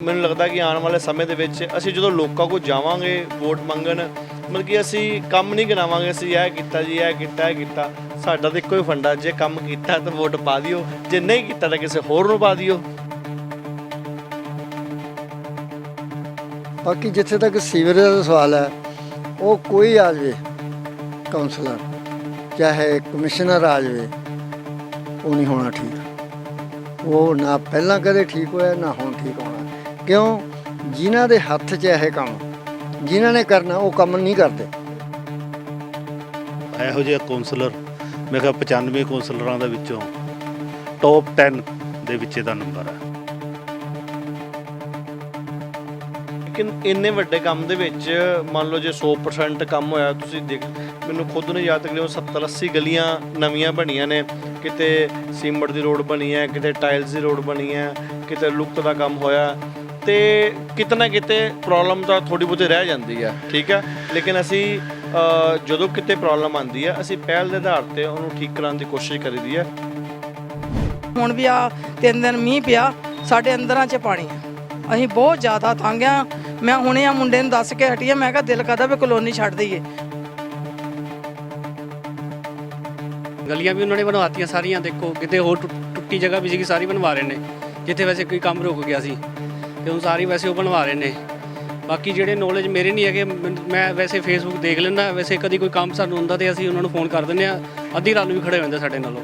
ਮੈਨੂੰ ਲੱਗਦਾ ਕਿ ਆਉਣ ਵਾਲੇ ਸਮੇਂ ਦੇ ਵਿੱਚ ਅਸੀਂ ਜਦੋਂ ਲੋਕਾਂ ਕੋਲ ਜਾਵਾਂਗੇ ਵੋਟ ਮੰਗਣ, ਮਤਲਬ ਕਿ ਅਸੀਂ ਕੰਮ ਨਹੀਂ ਗਿਣਾਵਾਂਗੇ ਅਸੀਂ ਇਹ ਕੀਤਾ ਜੀ, ਇਹ ਕੀਤਾ। ਸਾਡਾ ਤਾਂ ਇੱਕੋ ਹੀ ਫੰਡਾ, ਜੇ ਕੰਮ ਕੀਤਾ ਤਾਂ ਵੋਟ ਪਾ ਦਿਓ, ਜੇ ਨਹੀਂ ਕੀਤਾ ਤਾਂ ਕਿਸੇ ਹੋਰ ਨੂੰ ਪਾ ਦਿਓ। ਬਾਕੀ ਜਿੱਥੇ ਤੱਕ ਸੀਵਰੇਜ ਦਾ ਸਵਾਲ ਹੈ, ਉਹ ਕੋਈ ਆ ਜਾਵੇ ਕਾਉਂਸਲਰ ਚਾਹੇ ਕਮਿਸ਼ਨਰ ਆ ਜਾਵੇ, ਉਹ ਨਹੀਂ ਹੋਣਾ ਠੀਕ। ਉਹ ਨਾ ਪਹਿਲਾਂ ਕਦੇ ਠੀਕ ਹੋਇਆ ਨਾ ਹੁਣ ਠੀਕ ਹੋਣਾ। ਕਿਉਂ? ਜਿਨ੍ਹਾਂ ਦੇ ਹੱਥ 'ਚ ਇਹ ਕੰਮ, ਜਿਨ੍ਹਾਂ ਨੇ ਕਰਨਾ ਉਹ ਕੰਮ ਨਹੀਂ ਕਰਦੇ। ਇਹੋ ਜਿਹੇ ਕੌਂਸਲਰ ਮੈਂ ਕਿਹਾ 95 ਕੌਂਸਲਰਾਂ ਦੇ ਵਿੱਚੋਂ ਟੌਪ 10 ਦੇ ਵਿੱਚ ਇਹਦਾ ਨੰਬਰ ਹੈ। ਲੇਕਿਨ ਇੰਨੇ ਵੱਡੇ ਕੰਮ ਦੇ ਵਿੱਚ ਮੰਨ ਲਓ ਜੇ 100% ਕੰਮ ਹੋਇਆ, ਤੁਸੀਂ ਦੇਖ, ਮੈਨੂੰ ਖੁਦ ਨੂੰ ਯਾਦ ਤਕਰੀਬਨ 70-80 ਗਲੀਆਂ ਨਵੀਆਂ ਬਣੀਆਂ ਨੇ, ਕਿਤੇ ਸੀਮੈਂਟ ਦੀ ਰੋਡ ਬਣੀ ਹੈ, ਕਿਤੇ ਟਾਇਲਸ ਦੀ ਰੋਡ ਬਣੀ ਹੈ, ਕਿਤੇ ਲੁੱਕ ਦਾ ਕੰਮ ਹੋਇਆ, ਤੇ ਕਿਤੇ ਨਾ ਕਿਤੇ ਪ੍ਰੋਬਲਮ ਤਾਂ ਥੋੜੀ ਬਹੁਤੀ ਰਹਿ ਜਾਂਦੀ ਹੈ, ਠੀਕ ਹੈ। ਲੇਕਿਨ ਅਸੀਂ ਜਦੋਂ ਕਿਤੇ ਪ੍ਰੋਬਲਮ ਆਉਂਦੀ ਹੈ, ਅਸੀਂ ਪਹਿਲ ਦੇ ਆਧਾਰ ਤੇ ਉਹਨੂੰ ਠੀਕ ਕਰਾਉਣ ਦੀ ਕੋਸ਼ਿਸ਼ ਕਰੀਦੀ ਹੈ। ਹੁਣ ਵੀ ਆ 3 ਦਿਨ ਮੀਂਹ ਪਿਆ, ਸਾਡੇ ਅੰਦਰਾਂ 'ਚ ਪਾਣੀ ਆ, ਅਸੀਂ ਬਹੁਤ ਜ਼ਿਆਦਾ ਤੰਗ ਆ। ਮੈਂ ਹੁਣੇ ਆ ਮੁੰਡੇ ਨੂੰ ਦੱਸ ਕੇ ਹਟੀ ਆ, ਮੈਂ ਕਿਹਾ ਦਿਲ ਕਰਦਾ ਵੀ ਕਲੋਨੀ ਛੱਡ ਦਈਏ। ਗਲੀਆਂ ਵੀ ਉਹਨਾਂ ਨੇ ਬਣਵਾਤੀਆਂ ਸਾਰੀਆਂ, ਦੇਖੋ ਕਿਤੇ ਹੋਰ ਟੁੱਟੀ ਜਗ੍ਹਾ ਵੀ ਸੀਗੀ, ਸਾਰੀ ਬਣਵਾ ਰਹੇ ਨੇ, ਜਿੱਥੇ ਵੈਸੇ ਕੋਈ ਕੰਮ ਰੁਕ ਗਿਆ ਸੀ ਤੇ ਹੁਣ ਸਾਰੀ ਵੈਸੇ ਉਹ ਬਣਵਾ ਰਹੇ ਨੇ। ਬਾਕੀ ਜਿਹੜੇ ਨੌਲੇਜ ਮੇਰੇ ਨਹੀਂ ਹੈਗੇ, ਮੈਂ ਵੈਸੇ ਫੇਸਬੁੱਕ ਦੇਖ ਲੈਂਦਾ, ਵੈਸੇ ਕਦੀ ਕੋਈ ਕੰਮ ਸਾਨੂੰ ਹੁੰਦਾ ਤੇ ਅਸੀਂ ਉਹਨਾਂ ਨੂੰ ਫੋਨ ਕਰ ਦਿੰਦੇ ਆ, ਅੱਧੀ ਰਾਤ ਨੂੰ ਵੀ ਖੜੇ ਹੋ ਜਾਂਦੇ ਸਾਡੇ ਨਾਲੋਂ।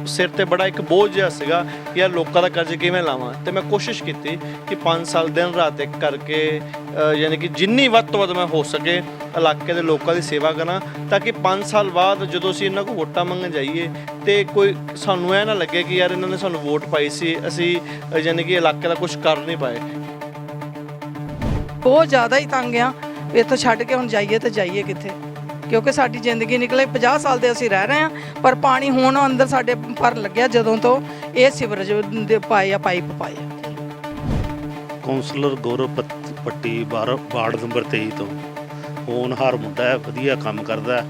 ਸਿਰ ਤੇ ਬੜਾ ਇੱਕ ਬੋਝ ਜਿਹਾ ਸੀਗਾ ਕਿ ਯਾਰ ਲੋਕਾਂ ਦਾ ਕਰਜ਼ ਕਿਵੇਂ ਲਾਵਾਂ, ਤੇ ਮੈਂ ਕੋਸ਼ਿਸ਼ ਕੀਤੀ ਕਿ 5 ਸਾਲ ਦਿਨ ਰਾਤ ਇੱਕ ਕਰਕੇ ਯਾਨੀ ਕਿ ਜਿੰਨੀ ਵੱਧ ਤੋਂ ਵੱਧ ਮੈਂ ਹੋ ਸਕੇ ਇਲਾਕੇ ਦੇ ਲੋਕਾਂ ਦੀ ਸੇਵਾ ਕਰਾਂ, ਤਾਂ ਕਿ 5 ਸਾਲ ਬਾਅਦ ਜਦੋਂ ਅਸੀਂ ਇਹਨਾਂ ਕੋਲ ਵੋਟਾਂ ਮੰਗਣ ਜਾਈਏ ਤੇ ਕੋਈ ਸਾਨੂੰ ਇਹ ਨਾ ਲੱਗੇ ਕਿ ਯਾਰ ਇਹਨਾਂ ਨੇ ਸਾਨੂੰ ਵੋਟ ਪਾਈ ਸੀ, ਅਸੀਂ ਯਾਨੀ ਕਿ ਇਲਾਕੇ ਦਾ ਕੁਝ ਕਰ ਨਹੀਂ ਪਾਏ। ਬਹੁਤ ਜ਼ਿਆਦਾ ਹੀ ਤੰਗ ਆ, ਇੱਥੋਂ ਛੱਡ ਕੇ ਹੁਣ ਜਾਈਏ ਤੇ ਜਾਈਏ ਕਿੱਥੇ? ਕਿਉਂਕਿ ਸਾਡੀ ਜ਼ਿੰਦਗੀ ਨਿਕਲੇ 50 ਸਾਲ ਦੇ ਅਸੀਂ ਰਹਿ ਰਹੇ ਹਾਂ, ਪਰ ਪਾਣੀ ਹੁਣ ਅੰਦਰ ਸਾਡੇ ਭਰਨ ਲੱਗਿਆ ਜਦੋਂ ਤੋਂ ਇਹ ਸੀਵਰੇਜ ਦੇ ਪਾਈਪ ਪਾਏ ਆ। ਕੌਂਸਲਰ ਗੌਰਵ ਪੱਟੀ ਵਾਰਡ ਨੰਬਰ 23 ਤੋਂ ਹੋਣਹਾਰ ਮੁੰਡਾ ਹੈ, ਵਧੀਆ ਕੰਮ ਕਰਦਾ,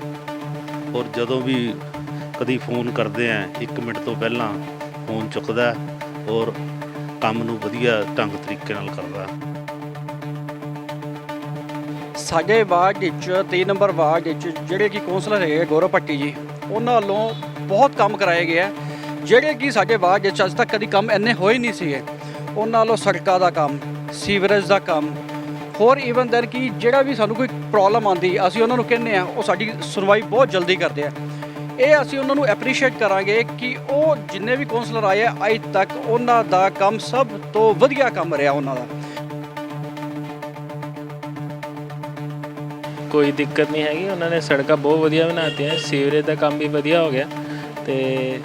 ਔਰ ਜਦੋਂ ਵੀ ਕਦੀ ਫੋਨ ਕਰਦੇ ਆ 1 ਮਿੰਟ ਤੋਂ ਪਹਿਲਾਂ ਫੋਨ ਚੁੱਕਦਾ, ਔਰ ਕੰਮ ਨੂੰ ਵਧੀਆ ਢੰਗ ਤਰੀਕੇ ਨਾਲ ਕਰਦਾ। ਸਾਡੇ ਵਾਰਡ ਵਿੱਚ 23 ਨੰਬਰ ਵਾਰਡ ਵਿੱਚ ਜਿਹੜੇ ਕਿ ਕੌਂਸਲਰ ਹੈਗੇ ਗੌਰਵ ਪੱਟੀ ਜੀ, ਉਹਨਾਂ ਵੱਲੋਂ ਬਹੁਤ ਕੰਮ ਕਰਾਏ ਗਏ ਆ, ਜਿਹੜੇ ਕਿ ਸਾਡੇ ਵਾਰਡ ਵਿੱਚ ਅੱਜ ਤੱਕ ਕਦੀ ਕੰਮ ਇੰਨੇ ਹੋਏ ਨਹੀਂ ਸੀਗੇ। ਉਹਨਾਂ ਵੱਲੋਂ ਸੜਕਾਂ ਦਾ ਕੰਮ, ਸੀਵਰੇਜ ਦਾ ਕੰਮ, ਹੋਰ ਈਵਨ ਦੈਨ ਕਿ ਜਿਹੜਾ ਵੀ ਸਾਨੂੰ ਕੋਈ ਪ੍ਰੋਬਲਮ ਆਉਂਦੀ ਅਸੀਂ ਉਹਨਾਂ ਨੂੰ ਕਹਿੰਦੇ ਆ, ਉਹ ਸਾਡੀ ਸੁਣਵਾਈ ਬਹੁਤ ਜਲਦੀ ਕਰਦੇ ਆ। ਇਹ ਅਸੀਂ ਉਹਨਾਂ ਨੂੰ ਐਪਰੀਸ਼ੀਏਟ ਕਰਾਂਗੇ ਕਿ ਉਹ ਜਿੰਨੇ ਵੀ ਕੌਂਸਲਰ ਆਏ ਆ ਅੱਜ ਤੱਕ ਉਹਨਾਂ ਦਾ ਕੰਮ ਸਭ ਤੋਂ ਵਧੀਆ ਕੰਮ ਰਿਹਾ ਉਹਨਾਂ ਦਾ। ਕੋਈ ਦਿੱਕਤ ਨਹੀਂ ਹੈਗੀ, ਉਹਨਾਂ ਨੇ ਸੜਕਾਂ ਬਹੁਤ ਵਧੀਆ ਬਣਾਤੀਆਂ, ਸੀਵਰੇਜ ਦਾ ਕੰਮ ਵੀ ਵਧੀਆ ਹੋ ਗਿਆ, ਤੇ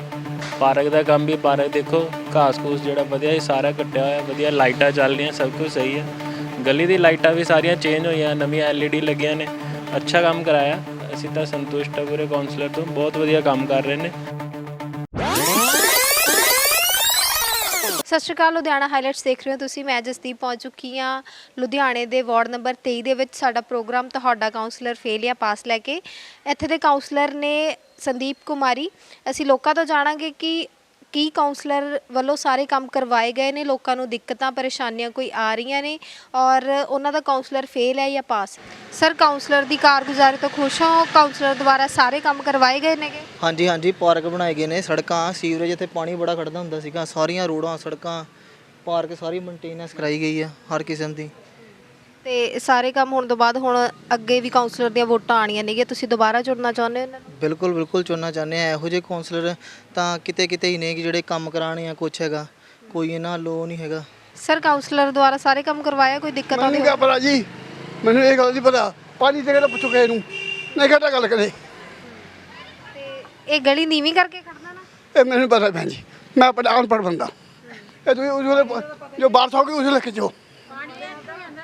ਪਾਰਕ ਦਾ ਕੰਮ ਵੀ, ਪਾਰਕ ਦੇਖੋ ਘਾਸ ਘੂਸ ਜਿਹੜਾ ਵਧੀਆ ਸਾਰਾ ਕੱਟਿਆ ਹੋਇਆ, ਵਧੀਆ ਲਾਈਟਾਂ ਚੱਲ ਰਹੀਆਂ, ਸਭ ਕੁਝ ਸਹੀ ਹੈ। ਗਲੀ ਦੀ ਲਾਈਟਾਂ ਵੀ ਸਾਰੀਆਂ ਚੇਂਜ ਹੋਈਆਂ, ਨਵੀਆਂ LED ਲੱਗੀਆਂ ਨੇ, ਅੱਛਾ ਕੰਮ ਕਰਾਇਆ। ਅਸੀਂ ਤਾਂ ਸੰਤੁਸ਼ਟ ਹਾਂ ਪੂਰੇ ਕੌਂਸਲਰ ਤੋਂ, ਬਹੁਤ ਵਧੀਆ ਕੰਮ ਕਰ ਰਹੇ ਨੇ। ਸਤਿ ਸ਼੍ਰੀ ਅਕਾਲ, ਲੁਧਿਆਣਾ ਹਾਈਲਾਈਟਸ ਦੇਖ ਰਹੇ ਹੋ ਤੁਸੀਂ। ਮੈਂ ਜਸਦੀਪ ਪਹੁੰਚ ਚੁੱਕੀ ਹਾਂ ਲੁਧਿਆਣੇ ਦੇ ਵਾਰਡ ਨੰਬਰ 23 ਦੇ ਵਿੱਚ। ਸਾਡਾ ਪ੍ਰੋਗਰਾਮ ਤੁਹਾਡਾ ਕਾਉਂਸਲਰ ਫੇਲ ਜਾਂ ਪਾਸ ਲੈ ਕੇ। ਇੱਥੇ ਦੇ ਕਾਉਂਸਲਰ ਨੇ ਸੰਦੀਪ ਕੁਮਾਰੀ। ਅਸੀਂ ਲੋਕਾਂ ਤੋਂ ਜਾਣਾਂਗੇ ਕਿ ਕੀ ਕਾਉਂਸਲਰ ਵੱਲੋਂ ਸਾਰੇ ਕੰਮ ਕਰਵਾਏ ਗਏ ਨੇ, ਲੋਕਾਂ ਨੂੰ ਦਿੱਕਤਾਂ ਪਰੇਸ਼ਾਨੀਆਂ ਕੋਈ ਆ ਰਹੀਆਂ ਨੇ, ਔਰ ਉਹਨਾਂ ਦਾ ਕਾਉਂਸਲਰ ਫੇਲ ਹੈ ਜਾਂ ਪਾਸ। ਸਰ, ਕਾਉਂਸਲਰ ਦੀ ਕਾਰਗੁਜ਼ਾਰੀ ਤੋਂ ਖੁਸ਼ ਹੋ? ਕਾਉਂਸਲਰ ਦੁਆਰਾ ਸਾਰੇ ਕੰਮ ਕਰਵਾਏ ਗਏ ਨੇਗੇ? ਹਾਂਜੀ ਹਾਂਜੀ, ਪਾਰਕ ਬਣਾਏ ਗਏ ਨੇ, ਸੜਕਾਂ, ਸੀਵਰੇਜ, ਇੱਥੇ ਪਾਣੀ ਬੜਾ ਖੜਦਾ ਹੁੰਦਾ ਸੀਗਾ, ਸਾਰੀਆਂ ਰੋਡਾਂ, ਸੜਕਾਂ, ਪਾਰਕ ਸਾਰੀ ਮੇਨਟੇਨੈਂਸ ਕਰਾਈ ਗਈ ਆ ਹਰ ਕਿਸਮ ਦੀ। ਤੇ ਸਾਰੇ ਕੰਮ ਹੋਣ ਤੋਂ ਬਾਅਦ ਹੁਣ ਅੱਗੇ ਵੀ ਕਾਉਂਸਲਰ ਦੀਆਂ ਵੋਟਾਂ ਆਣੀਆਂ ਨੇਗੀਆਂ, ਤੁਸੀਂ ਦੁਬਾਰਾ ਚੁਣਨਾ ਚਾਹੁੰਦੇ ਹੋ ਇਹਨਾਂ ਨੂੰ? ਬਿਲਕੁਲ ਬਿਲਕੁਲ ਚੁਣਨਾ ਚਾਹੁੰਦੇ ਆ। ਇਹੋ ਜਿਹੇ ਕਾਉਂਸਲਰ ਤਾਂ ਕਿਤੇ ਕਿਤੇ ਹੀ ਨੇ ਕਿ ਜਿਹੜੇ ਕੰਮ ਕਰਾਣੇ ਆ, ਕੁਛ ਹੈਗਾ, ਕੋਈ ਇਹਨਾਂ ਲੋ ਨਹੀਂ ਹੈਗਾ। ਸਰ, ਕਾਉਂਸਲਰ ਦੁਆਰਾ ਸਾਰੇ ਕੰਮ ਕਰਵਾਇਆ, ਕੋਈ ਦਿੱਕਤ ਆਉਂਦੀ? ਮੈਨੂੰ ਕੀ ਪਤਾ ਜੀ, ਮੈਨੂੰ ਇਹ ਗੱਲ ਨਹੀਂ ਪਤਾ। ਪਾਣੀ ਤੇ ਕਿਹੜਾ ਪੁੱਛੋ ਕਿਸੇ ਨੂੰ, ਨਹੀਂ ਘਟਾ ਗੱਲ ਕਰੇ। ਤੇ ਇਹ ਗਲੀ ਨੀਵੀਂ ਕਰਕੇ ਖੜਨਾ ਨਾ? ਇਹ ਮੈਨੂੰ ਪਤਾ ਭੈਣ ਜੀ, ਮੈਂ ਅਨਪੜ੍ਹ ਬੰਦਾ। ਇਹ ਤੁਸੀਂ ਉਸ ਵੇਲੇ ਜੋ ਬਾਰਿਸ਼ ਹੋ ਗਈ ਉਸ ਵੇਲੇ ਖਿੱਚੋ,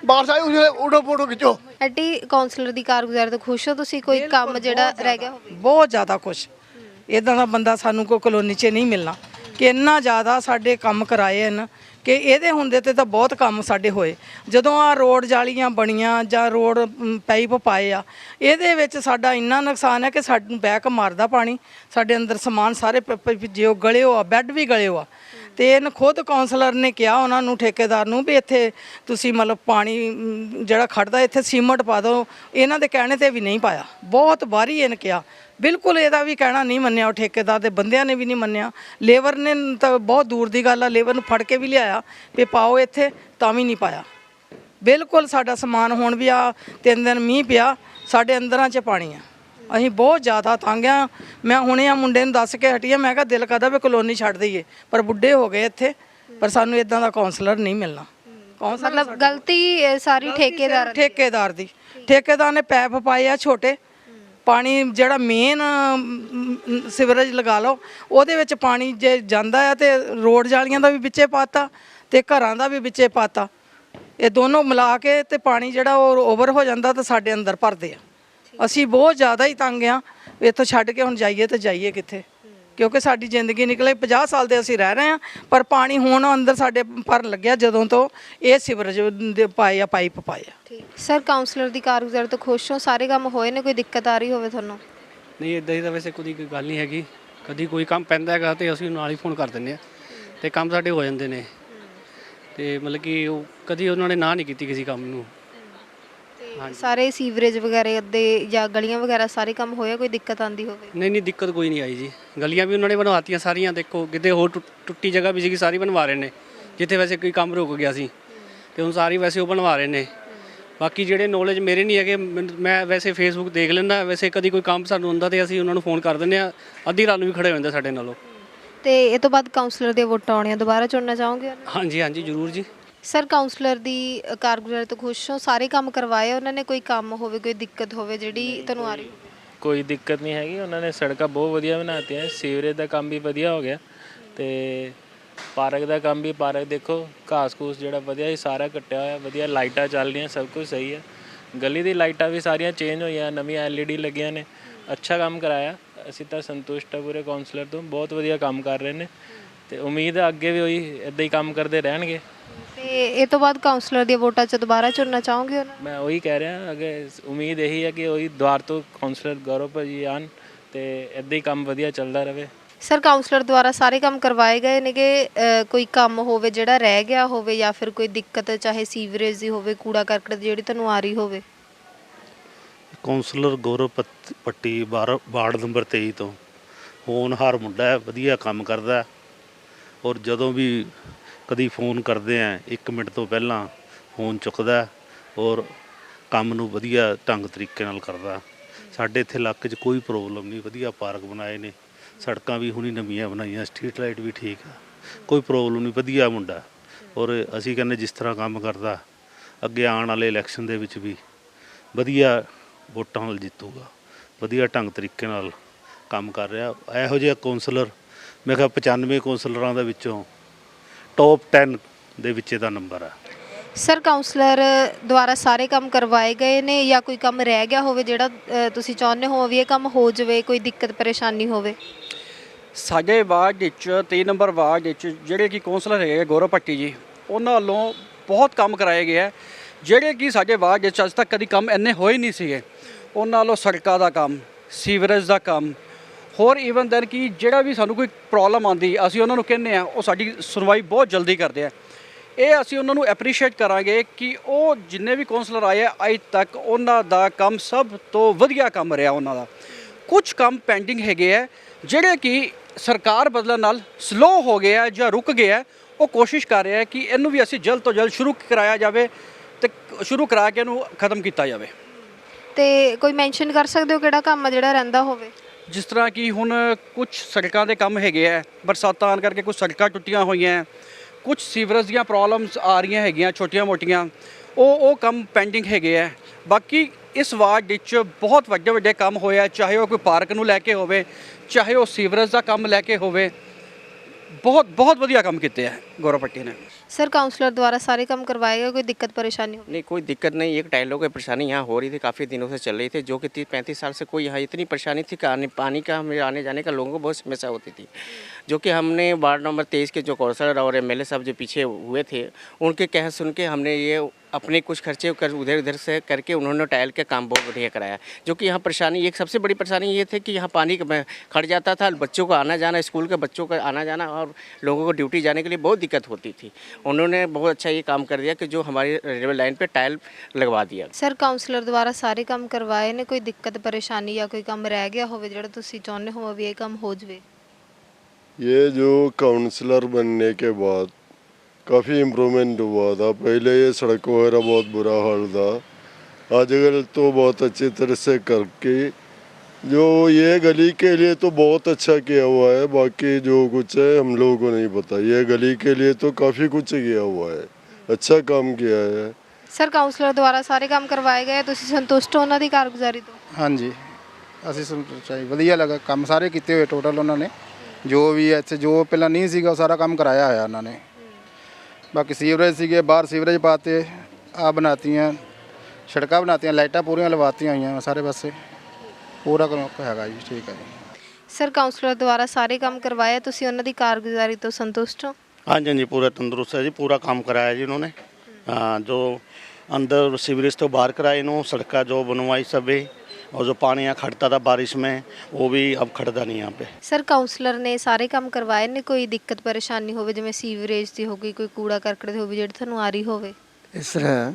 ਬਾਰਿਸ਼ ਆਈ ਉਸ ਵੇਲੇ ਉਡੋ ਫੋਟੋ ਖਿੱਚੋ। ਐਡੀ ਕਾਉਂਸਲਰ ਦੀ ਕਾਰਗੁਜ਼ਾਰੀ ਤੋਂ ਖੁਸ਼ ਹੋ ਤੁਸੀਂ? ਕੋਈ ਕੰਮ ਜਿਹੜਾ ਰਹਿ ਗਿਆ ਹੋਵੇ? ਬਹੁਤ ਜ਼ਿਆਦਾ ਖੁਸ਼। ਇੱਦਾਂ ਦਾ ਬੰਦਾ ਸਾਨੂੰ ਕੋਈ ਕਲੋਨੀ 'ਚ ਨਹੀਂ ਮਿਲਣਾ ਕਿ ਇੰਨਾ ਜ਼ਿਆਦਾ ਸਾਡੇ ਕੰਮ ਕਰਾਏ ਹਨ ਕਿ ਇਹਦੇ ਹੁੰਦੇ ਤੇ ਤਾਂ ਬਹੁਤ ਕੰਮ ਸਾਡੇ ਹੋਏ। ਜਦੋਂ ਆ ਰੋਡ ਜਾਲੀਆਂ ਬਣੀਆਂ ਜਾਂ ਰੋਡ ਪਾਈਪ ਪਾਏ ਆ, ਇਹਦੇ ਵਿੱਚ ਸਾਡਾ ਇੰਨਾ ਨੁਕਸਾਨ ਹੈ ਕਿ ਸਾਨੂੰ ਬੈਕ ਮਾਰਦਾ ਪਾਣੀ, ਸਾਡੇ ਅੰਦਰ ਸਮਾਨ ਸਾਰੇ ਜਿਉ ਗਲੇ ਹੋ ਆ, ਬੈੱਡ ਵੀ ਗਲੇ ਹੋ ਆ। ਤੇ ਇਹਨ ਖੁਦ ਕਾਉਂਸਲਰ ਨੇ ਕਿਹਾ ਉਹਨਾਂ ਨੂੰ, ਠੇਕੇਦਾਰ ਨੂੰ, ਵੀ ਇੱਥੇ ਤੁਸੀਂ ਮਤਲਬ ਪਾਣੀ ਜਿਹੜਾ ਖੜਦਾ ਇੱਥੇ ਸੀਮਟ ਪਾ ਦਿਓ। ਇਹਨਾਂ ਦੇ ਕਹਿਣੇ ਤੇ ਵੀ ਨਹੀਂ ਪਾਇਆ, ਬਹੁਤ ਵਾਰੀ ਇਹਨੇ ਕਿਹਾ, ਬਿਲਕੁਲ ਇਹਦਾ ਵੀ ਕਹਿਣਾ ਨਹੀਂ ਮੰਨਿਆ। ਉਹ ਠੇਕੇਦਾਰ ਦੇ ਬੰਦਿਆਂ ਨੇ ਵੀ ਨਹੀਂ ਮੰਨਿਆ, ਲੇਬਰ ਨੇ ਤਾਂ ਬਹੁਤ ਦੂਰ ਦੀ ਗੱਲ ਆ, ਲੇਬਰ ਨੂੰ ਫੜ ਕੇ ਵੀ ਲਿਆਇਆ ਵੀ ਪਾਓ ਇੱਥੇ, ਤਾਂ ਵੀ ਨਹੀਂ ਪਾਇਆ। ਬਿਲਕੁਲ ਸਾਡਾ ਸਮਾਨ ਹੁਣ ਵੀ ਆ 3 ਦਿਨ ਮੀਂਹ ਪਿਆ, ਸਾਡੇ ਅੰਦਰਾਂ 'ਚ ਪਾਣੀ ਆ, ਅਸੀਂ ਬਹੁਤ ਜ਼ਿਆਦਾ ਤੰਗ ਆ। ਮੈਂ ਹੁਣੇ ਆ ਮੁੰਡੇ ਨੂੰ ਦੱਸ ਕੇ ਹਟੀ ਆ, ਮੈਂ ਕਿਹਾ ਦਿਲ ਕਰਦਾ ਵੀ ਕਲੋਨੀ ਛੱਡ ਦਈਏ, ਪਰ ਬੁੱਢੇ ਹੋ ਗਏ ਇੱਥੇ, ਪਰ ਸਾਨੂੰ ਇਦਾਂ ਦਾ ਕਾਉਂਸਲਰ ਨਹੀਂ ਮਿਲਣਾ। ਮਤਲਬ ਗਲਤੀ ਸਾਰੀ ਠੇਕੇਦਾਰ ਦੀ। ਠੇਕੇਦਾਰ ਨੇ ਪੈਪ ਪਾਏ ਆ ਛੋਟੇ, ਪਾਣੀ ਜਿਹੜਾ ਮੇਨ ਸਿਵਰੇਜ ਲਗਾ ਲਓ ਉਹਦੇ ਵਿੱਚ ਪਾਣੀ ਜੇ ਜਾਂਦਾ ਆ ਤੇ ਰੋਡ ਜਾਲੀਆਂ ਦਾ ਵੀ ਵਿੱਚੇ ਪਾਤਾ ਤੇ ਘਰਾਂ ਦਾ ਵੀ ਵਿੱਚੇ ਪਾਤਾ। ਇਹ ਦੋਨੋਂ ਮਿਲਾ ਕੇ ਤੇ ਪਾਣੀ ਜਿਹੜਾ ਉਹ ਓਵਰ ਹੋ ਜਾਂਦਾ ਤੇ ਸਾਡੇ ਅੰਦਰ ਭਰਦੇ ਆ। ਅਸੀਂ ਬਹੁਤ ਜ਼ਿਆਦਾ ਹੀ ਤੰਗ ਆ, ਇੱਥੋਂ ਛੱਡ ਕੇ ਹੁਣ ਜਾਈਏ ਤੇ ਜਾਈਏ ਕਿੱਥੇ, ਕਿਉਂਕਿ ਸਾਡੀ ਜ਼ਿੰਦਗੀ ਨਿਕਲੇ 50 ਸਾਲ ਦੇ ਅਸੀਂ ਰਹਿ ਰਹੇ ਹਾਂ, ਪਰ ਪਾਣੀ ਹੁਣ ਅੰਦਰ ਸਾਡੇ ਭਰਨ ਲੱਗਿਆ ਜਦੋਂ ਤੋਂ ਇਹ ਸਿਵਰੇਜ ਦੇ ਪਾਏ ਆ, ਪਾਈਪ ਪਾਏ ਆ। ਸਰ ਕਾਉਂਸਲਰ ਦੀ ਕਾਰਗੁਜ਼ਾਰੀ ਤੋਂ ਖੁਸ਼ ਹੋ? ਸਾਰੇ ਕੰਮ ਹੋਏ ਨੇ? ਕੋਈ ਦਿੱਕਤ ਆ ਰਹੀ ਹੋਵੇ ਤੁਹਾਨੂੰ? ਨਹੀਂ, ਇਦਾਂ ਦੀ ਤਾਂ ਵੈਸੇ ਕੋਈ ਗੱਲ ਨਹੀਂ ਹੈਗੀ। ਕਦੀ ਕੋਈ ਕੰਮ ਪੈਂਦਾ ਹੈਗਾ ਤੇ ਅਸੀਂ ਨਾਲ ਹੀ ਫੋਨ ਕਰ ਦਿੰਦੇ ਹਾਂ ਤੇ ਕੰਮ ਸਾਡੇ ਹੋ ਜਾਂਦੇ ਨੇ। ਤੇ ਮਤਲਬ ਕਿ ਉਹ ਕਦੀ ਉਹਨਾਂ ਨੇ ਨਾ ਨਹੀਂ ਕੀਤੀ ਕਿਸੇ ਕੰਮ ਨੂੰ। ਸਾਰੇ ਸੀਵਰੇਜ ਵਗੈਰਾ ਦੇ ਜਾਂ ਗਲੀਆਂ ਵਗੈਰਾ ਸਾਰੇ ਕੰਮ ਹੋਇਆ? ਕੋਈ ਦਿੱਕਤ ਆਂਦੀ ਹੋਵੇ? ਨਹੀਂ, ਦਿੱਕਤ ਕੋਈ ਨਹੀਂ ਆਈ ਜੀ। ਗਲੀਆਂ ਵੀ ਉਹਨਾਂ ਨੇ ਬਣਵਾਤੀਆਂ ਸਾਰੀਆਂ, ਦੇਖੋ ਕਿਤੇ ਹੋਰ ਟੁੱਟੀ ਜਗ੍ਹਾ ਵੀ ਸੀਗੀ, ਸਾਰੀ ਬਣਵਾ ਰਹੇ ਨੇ। ਜਿੱਥੇ ਵੈਸੇ ਕੋਈ ਕੰਮ ਰੁਕ ਗਿਆ ਸੀ ਤੇ ਹੁਣ ਸਾਰੀ ਵੈਸੇ ਉਹ ਬਣਵਾ ਰਹੇ ਨੇ। ਬਾਕੀ ਜਿਹੜੇ ਨੌਲੇਜ ਮੇਰੇ ਨਹੀਂ ਹੈਗੇ, ਮੈਂ ਵੈਸੇ ਫੇਸਬੁੱਕ ਦੇਖ ਲੈਂਦਾ, ਵੈਸੇ ਕਦੀ ਕੋਈ ਕੰਮ ਸਾਨੂੰ ਹੁੰਦਾ ਤੇ ਅਸੀਂ ਉਹਨਾਂ ਨੂੰ ਫੋਨ ਕਰ ਦਿੰਦੇ ਆ, ਅੱਧੀ ਰਾਤ ਨੂੰ ਵੀ ਖੜੇ ਹੋ ਜਾਂਦੇ ਸਾਡੇ ਨਾਲੋਂ। ਤੇ ਇਹ ਤੋਂ ਬਾਅਦ ਕਾਉਂਸਲਰ ਦੀਆਂ ਵੋਟਾਂ ਆਉਣੀਆਂ, ਦੁਬਾਰਾ ਚੁਣਨਾ ਚਾਹੋਗੇ? ਹਾਂਜੀ ਹਾਂਜੀ, ਜ਼ਰੂਰ ਜੀ। ਸਰ ਕਾਉਂਸਲਰ ਦੀ ਕਾਰਗੁਜ਼ਾਰੀ ਤੋਂ ਖੁਸ਼ ਹੋ? ਸਾਰੇ ਕੰਮ ਕਰਵਾਏ ਉਹਨਾਂ ਨੇ? ਕੋਈ ਕੰਮ ਹੋਵੇ, ਕੋਈ ਦਿੱਕਤ ਹੋਵੇ ਜਿਹੜੀ ਤੁਹਾਨੂੰ ਆ ਰਹੀ? ਕੋਈ ਦਿੱਕਤ ਨਹੀਂ ਹੈਗੀ, ਉਹਨਾਂ ਨੇ ਸੜਕਾਂ ਬਹੁਤ ਵਧੀਆ ਬਣਾਤੀਆਂ, ਸੀਵਰੇਜ ਦਾ ਕੰਮ ਵੀ ਵਧੀਆ ਹੋ ਗਿਆ ਤੇ ਪਾਰਕ ਦਾ ਕੰਮ ਵੀ, ਪਾਰਕ ਦੇਖੋ ਘਾਸ ਘੂਸ ਜਿਹੜਾ ਵਧੀਆ ਹੀ ਸਾਰਾ ਕੱਟਿਆ ਹੋਇਆ, ਵਧੀਆ ਲਾਈਟਾਂ ਚੱਲ ਰਹੀਆਂ, ਸਭ ਕੁਝ ਸਹੀ ਹੈ। ਗਲੀ ਦੀ ਲਾਈਟਾਂ ਵੀ ਸਾਰੀਆਂ ਚੇਂਜ ਹੋਈਆਂ, ਨਵੀਆਂ LED ਲੱਗੀਆਂ ਨੇ, ਅੱਛਾ ਕੰਮ ਕਰਾਇਆ। ਅਸੀਂ ਤਾਂ ਸੰਤੁਸ਼ਟ ਹਾਂ ਪੂਰੇ ਕਾਉਂਸਲਰ ਤੋਂ, ਬਹੁਤ ਵਧੀਆ ਕੰਮ ਕਰ ਰਹੇ ਨੇ ਤੇ ਉਮੀਦ ਹੈ ਅੱਗੇ ਵੀ ਉਹੀ ਇੱਦਾਂ ਹੀ ਕੰਮ ਕਰਦੇ ਰਹਿਣਗੇ। ਤੇ ਇਹ ਤੋਂ ਬਾਅਦ ਕਾਉਂਸਲਰ ਦੀਆਂ ਵੋਟਾਂ 'ਚ ਦੁਬਾਰਾ ਚੁਣਨਾ ਚਾਹੋਗੇ ਉਹਨਾਂ? ਮੈਂ ਉਹੀ ਕਹਿ ਰਿਹਾ, ਅੱਗੇ ਉਮੀਦ ਇਹੀ ਹੈ ਕਿ ਉਹੀ ਦੁਆਰ ਤੋਂ ਕਾਉਂਸਲਰ ਗੌਰਵ ਭਾਜੀ ਆਉਣ ਤੇ ਇੱਦਾਂ ਹੀ ਕੰਮ ਵਧੀਆ ਚੱਲਦਾ ਰਹੇ। ਸਰ ਕਾਉਂਸਲਰ ਦੁਆਰਾ ਸਾਰੇ ਕੰਮ ਕਰਵਾਏ ਗਏ ਨੇ ਕਿ ਕੋਈ ਕੰਮ ਹੋਵੇ ਜਿਹੜਾ ਰਹਿ ਗਿਆ ਹੋਵੇ ਜਾਂ ਫਿਰ ਕੋਈ ਦਿੱਕਤ, ਚਾਹੇ ਸੀਵਰੇਜ ਦੀ ਹੋਵੇ, ਕੂੜਾ ਕਰਕਟ ਦੀ ਜਿਹੜੀ ਤੁਹਾਨੂੰ ਆ ਰਹੀ ਹੋਵੇ? ਕਾਉਂਸਲਰ ਗੌਰਵ ਪੱਟੀ ਵਾਰਡ ਨੰਬਰ 23 ਤੋਂ ਹੋਣਹਾਰ ਮੁੰਡਾ ਹੈ, ਵਧੀਆ ਕੰਮ ਕਰਦਾ ਔਰ ਜਦੋਂ ਵੀ ਕਦੀ ਫੋਨ ਕਰਦੇ ਆ 1 ਮਿੰਟ ਤੋਂ ਪਹਿਲਾਂ ਫੋਨ ਚੁੱਕਦਾ ਔਰ ਕੰਮ ਨੂੰ ਵਧੀਆ ਢੰਗ ਤਰੀਕੇ ਨਾਲ ਕਰਦਾ। ਸਾਡੇ ਇੱਥੇ ਇਲਾਕੇ 'ਚ ਕੋਈ ਪ੍ਰੋਬਲਮ ਨਹੀਂ, ਵਧੀਆ ਪਾਰਕ ਬਣਾਏ ਨੇ, ਸੜਕਾਂ ਵੀ ਹੁਣੀ ਨਵੀਆਂ ਬਣਾਈਆਂ, ਸਟਰੀਟ ਲਾਈਟ ਵੀ ਠੀਕ ਆ, ਕੋਈ ਪ੍ਰੋਬਲਮ ਨਹੀਂ, ਵਧੀਆ ਮੁੰਡਾ। ਔਰ ਅਸੀਂ ਕਹਿੰਦੇ ਜਿਸ ਤਰ੍ਹਾਂ ਕੰਮ ਕਰਦਾ ਅੱਗੇ ਆਉਣ ਵਾਲੇ ਇਲੈਕਸ਼ਨ ਦੇ ਵਿੱਚ ਵੀ ਵਧੀਆ ਵੋਟਾਂ ਨਾਲ ਜਿੱਤੂਗਾ, ਵਧੀਆ ਢੰਗ ਤਰੀਕੇ ਨਾਲ ਕੰਮ ਕਰ ਰਿਹਾ। ਇਹੋ ਜਿਹਾ ਕਾਉਂਸਲਰ ਮੈਂ ਕਿਹਾ 95 ਕਾਉਂਸਲਰਾਂ ਦੇ ਵਿੱਚੋਂ ਟੌਪ 10 ਦੇ ਵਿੱਚ ਇਹਦਾ ਨੰਬਰ ਹੈ। ਸਰ ਕਾਉਂਸਲਰ ਦੁਆਰਾ ਸਾਰੇ ਕੰਮ ਕਰਵਾਏ ਗਏ ਨੇ ਜਾਂ ਕੋਈ ਕੰਮ ਰਹਿ ਗਿਆ ਹੋਵੇ ਜਿਹੜਾ ਤੁਸੀਂ ਚਾਹੁੰਦੇ ਹੋ ਵੀ ਇਹ ਕੰਮ ਹੋ ਜਾਵੇ, ਕੋਈ ਦਿੱਕਤ ਪਰੇਸ਼ਾਨੀ ਹੋਵੇ? ਸਾਡੇ ਵਾਰਡ ਵਿੱਚ 23 ਨੰਬਰ ਵਾਰਡ ਵਿੱਚ ਜਿਹੜੇ ਕਿ ਕਾਉਂਸਲਰ ਹੈਗੇ ਗੌਰਵ ਭੱਟੀ ਜੀ, ਉਹਨਾਂ ਵੱਲੋਂ ਬਹੁਤ ਕੰਮ ਕਰਾਏ ਗਏ ਹੈ ਜਿਹੜੇ ਕਿ ਸਾਡੇ ਵਾਰਡ ਵਿੱਚ ਅੱਜ ਤੱਕ ਕਦੀ ਕੰਮ ਇੰਨੇ ਹੋਏ ਨਹੀਂ ਸੀਗੇ। ਉਹਨਾਂ ਵੱਲੋਂ ਸੜਕਾਂ ਦਾ ਕੰਮ, ਸੀਵਰੇਜ ਦਾ ਕੰਮ, ਹੋਰ ਈਵਨ ਦੈਨ ਕਿ ਜਿਹੜਾ ਵੀ ਸਾਨੂੰ ਕੋਈ ਪ੍ਰੋਬਲਮ ਆਉਂਦੀ ਅਸੀਂ ਉਹਨਾਂ ਨੂੰ ਕਹਿੰਦੇ ਆ, ਉਹ ਸਾਡੀ ਸੁਣਵਾਈ ਬਹੁਤ ਜਲਦੀ ਕਰਦੇ ਆ। ਇਹ ਅਸੀਂ ਉਹਨਾਂ ਨੂੰ ਐਪਰੀਸ਼ੀਏਟ ਕਰਾਂਗੇ ਕਿ ਉਹ ਜਿੰਨੇ ਵੀ ਕਾਉਂਸਲਰ ਆਏ ਆ ਅੱਜ ਤੱਕ ਉਹਨਾਂ ਦਾ ਕੰਮ ਸਭ ਤੋਂ ਵਧੀਆ ਕੰਮ ਰਿਹਾ ਉਹਨਾਂ ਦਾ। ਕੁਝ ਕੰਮ ਪੈਂਡਿੰਗ ਹੈਗੇ ਆ ਜਿਹੜੇ ਕਿ ਸਰਕਾਰ ਬਦਲਣ ਨਾਲ ਸਲੋ ਹੋ ਗਏ ਆ ਜਾਂ ਰੁਕ ਗਏ ਆ, ਉਹ ਕੋਸ਼ਿਸ਼ ਕਰ ਰਿਹਾ ਕਿ ਇਹਨੂੰ ਵੀ ਅਸੀਂ ਜਲਦ ਤੋਂ ਜਲਦ ਸ਼ੁਰੂ ਕਰਾਇਆ ਜਾਵੇ ਤੇ ਸ਼ੁਰੂ ਕਰਾ ਕੇ ਇਹਨੂੰ ਖਤਮ ਕੀਤਾ ਜਾਵੇ। ਤੇ ਕੋਈ ਮੈਂਸ਼ਨ ਕਰ ਸਕਦੇ ਹੋ ਕਿਹੜਾ ਕੰਮ ਆ ਜਿਹੜਾ ਰਹਿੰਦਾ ਹੋਵੇ? ਜਿਸ ਤਰ੍ਹਾਂ ਕਿ ਹੁਣ ਕੁਝ ਸੜਕਾਂ ਦੇ ਕੰਮ ਹੈਗੇ ਆ, ਬਰਸਾਤਾਂ ਆਉਣ ਕਰਕੇ ਕੁਝ ਸੜਕਾਂ ਟੁੱਟੀਆਂ ਹੋਈਆਂ, ਕੁਝ ਸੀਵਰੇਜ ਦੀਆਂ ਪ੍ਰੋਬਲਮਸ ਆ ਰਹੀਆਂ ਹੈਗੀਆਂ ਛੋਟੀਆਂ ਮੋਟੀਆਂ, ਉਹ ਕੰਮ ਪੈਂਡਿੰਗ ਹੈਗੇ ਆ। ਬਾਕੀ ਇਸ ਵਾਰਡ ਵਿੱਚ ਬਹੁਤ ਵੱਡੇ ਵੱਡੇ ਕੰਮ ਹੋਇਆ, ਚਾਹੇ ਉਹ ਕੋਈ ਪਾਰਕ ਨੂੰ ਲੈ ਕੇ ਹੋਵੇ, ਚਾਹੇ ਉਹ ਸੀਵਰੇਜ ਦਾ ਕੰਮ ਲੈ ਕੇ ਹੋਵੇ, ਬਹੁਤ ਵਧੀਆ ਕੰਮ ਕੀਤੇ ਆ। गौरव पट्टी ने। सर काउंसलर द्वारा सारे काम करवाए गए, कोई दिक्कत परेशानी हो? नहीं, कोई दिक्कत नहीं। एक टाइलों की परेशानी यहाँ हो रही थी, काफ़ी दिनों से चल रही थी, जो कि 30-35 साल से कोई यहाँ इतनी परेशानी थी कि पानी का हमें आने जाने का लोगों को बहुत समस्या होती थी, जो कि हमने वार्ड नंबर 23 के जो कौंसलर और एमएलए साहब जो पीछे हुए थे उनके कह सुन के हमने ये अपने कुछ खर्चे कर उधर उधर से करके उन्होंने टाइल के काम बहुत बढ़िया कराया। जो कि यहाँ परेशानी, एक सबसे बड़ी परेशानी ये थी कि यहाँ पानी खड़ जाता था, बच्चों को आना जाना, स्कूल के बच्चों का आना जाना और लोगों को ड्यूटी जाने के लिए बहुत दिक्कत होती थी। उन्होंने बहुत अच्छा ये काम कर दिया कि जो हमारी रेलवे लाइन पे टाइल लगवा दिया। सर काउंसलर द्वारा ਸਾਰੇ ਕੰਮ ਕਰਵਾਏ ਨੇ, ਕੋਈ ਦਿੱਕਤ ਪਰੇਸ਼ਾਨੀ ਜਾਂ ਕੋਈ ਕੰਮ ਰਹਿ ਗਿਆ ਹੋਵੇ ਜਿਹੜਾ ਤੁਸੀਂ ਚਾਹੁੰਦੇ ਹੋ ਵੀ ਇਹ ਕੰਮ ਹੋ ਜਾਵੇ? ये जो काउंसलर बनने के बाद काफ़ी इम्प्रूवमेंट हुआ था। पहले ये सड़क वगैरह बहुत बुरा हाल था, आजकल तो बहुत अच्छी तरह से करके जो ये गली के लिए तो बहुत अच्छा किया हुआ है। बाकी जो कुछ है हम लोगों को नहीं पता। ये गली के लिए तो काफ़ी कुछ किया हुआ है, अच्छा काम किया है। ਸਰ ਕਾਉਂਸਲਰ ਦੁਆਰਾ ਸਾਰੇ ਕੰਮ ਕਰਵਾਏ ਗਏ, ਤੁਸੀਂ ਸੰਤੁਸ਼ਟ ਹੋ ਉਹਨਾਂ ਦੀ ਕਾਰਗੁਜ਼ਾਰੀ ਤੋਂ? ਹਾਂਜੀ, ਅਸੀਂ ਸੰਤੁਸ਼ਟ ਹਾਂ ਜੀ, ਵਧੀਆ ਲੱਗਾ ਕੰਮ ਸਾਰੇ ਕੀਤੇ ਹੋਏ ਟੋਟਲ ਉਹਨਾਂ ਨੇ, ਜੋ ਵੀ ਇੱਥੇ ਜੋ ਪਹਿਲਾਂ ਨਹੀਂ ਸੀਗਾ ਉਹ ਸਾਰਾ ਕੰਮ ਕਰਾਇਆ ਹੋਇਆ ਉਹਨਾਂ ਨੇ। ਬਾਕੀ ਸੀਵਰੇਜ ਸੀਗੇ, ਬਾਹਰ ਸੀਵਰੇਜ ਪਾਤੇ, ਆ ਬਣਾਤੀਆਂ ਸੜਕਾਂ, ਬਣਾਤੀਆਂ ਲਾਈਟਾਂ ਪੂਰੀਆਂ ਲਵਾਤੀਆਂ ਹੋਈਆਂ ਸਾਰੇ ਪਾਸੇ, ਪੂਰਾ ਕੰਮ ਹੈਗਾ ਜੀ। ਠੀਕ ਹੈ ਜੀ। ਸਰ ਕਾਉਂਸਲਰ ਦੁਆਰਾ ਸਾਰੇ ਕੰਮ ਕਰਵਾਏ, ਤੁਸੀਂ ਉਹਨਾਂ ਦੀ ਕਾਰਗੁਜ਼ਾਰੀ ਤੋਂ ਸੰਤੁਸ਼ਟ ਹੋ? हाँ जी, पूरा तंदुरुस्त है जी, पूरा काम कराया जी उन्होंने। हाँ, जो अंदर सीवरेज तो बाहर कराए इन्होंने, सड़कें जो बनवाई सब, और जो पानी यहाँ खड़ता था बारिश में वो भी अब खड़ता नहीं यहाँ पे। ਸਰ ਕਾਉਂਸਲਰ ਨੇ ਸਾਰੇ ਕੰਮ ਕਰਵਾਏ ਨੇ, ਕੋਈ ਦਿੱਕਤ ਪਰੇਸ਼ਾਨੀ ਹੋਵੇ ਜਿਵੇਂ ਸੀਵਰੇਜ ਦੀ ਹੋ ਗਈ, ਕੋਈ ਕੂੜਾ ਕਰਕਟ ਦੀ ਹੋਵੇ ਜਿਹੜੀ ਤੁਹਾਨੂੰ ਆ ਰਹੀ ਹੋਵੇ? ਇਸ ਤਰ੍ਹਾਂ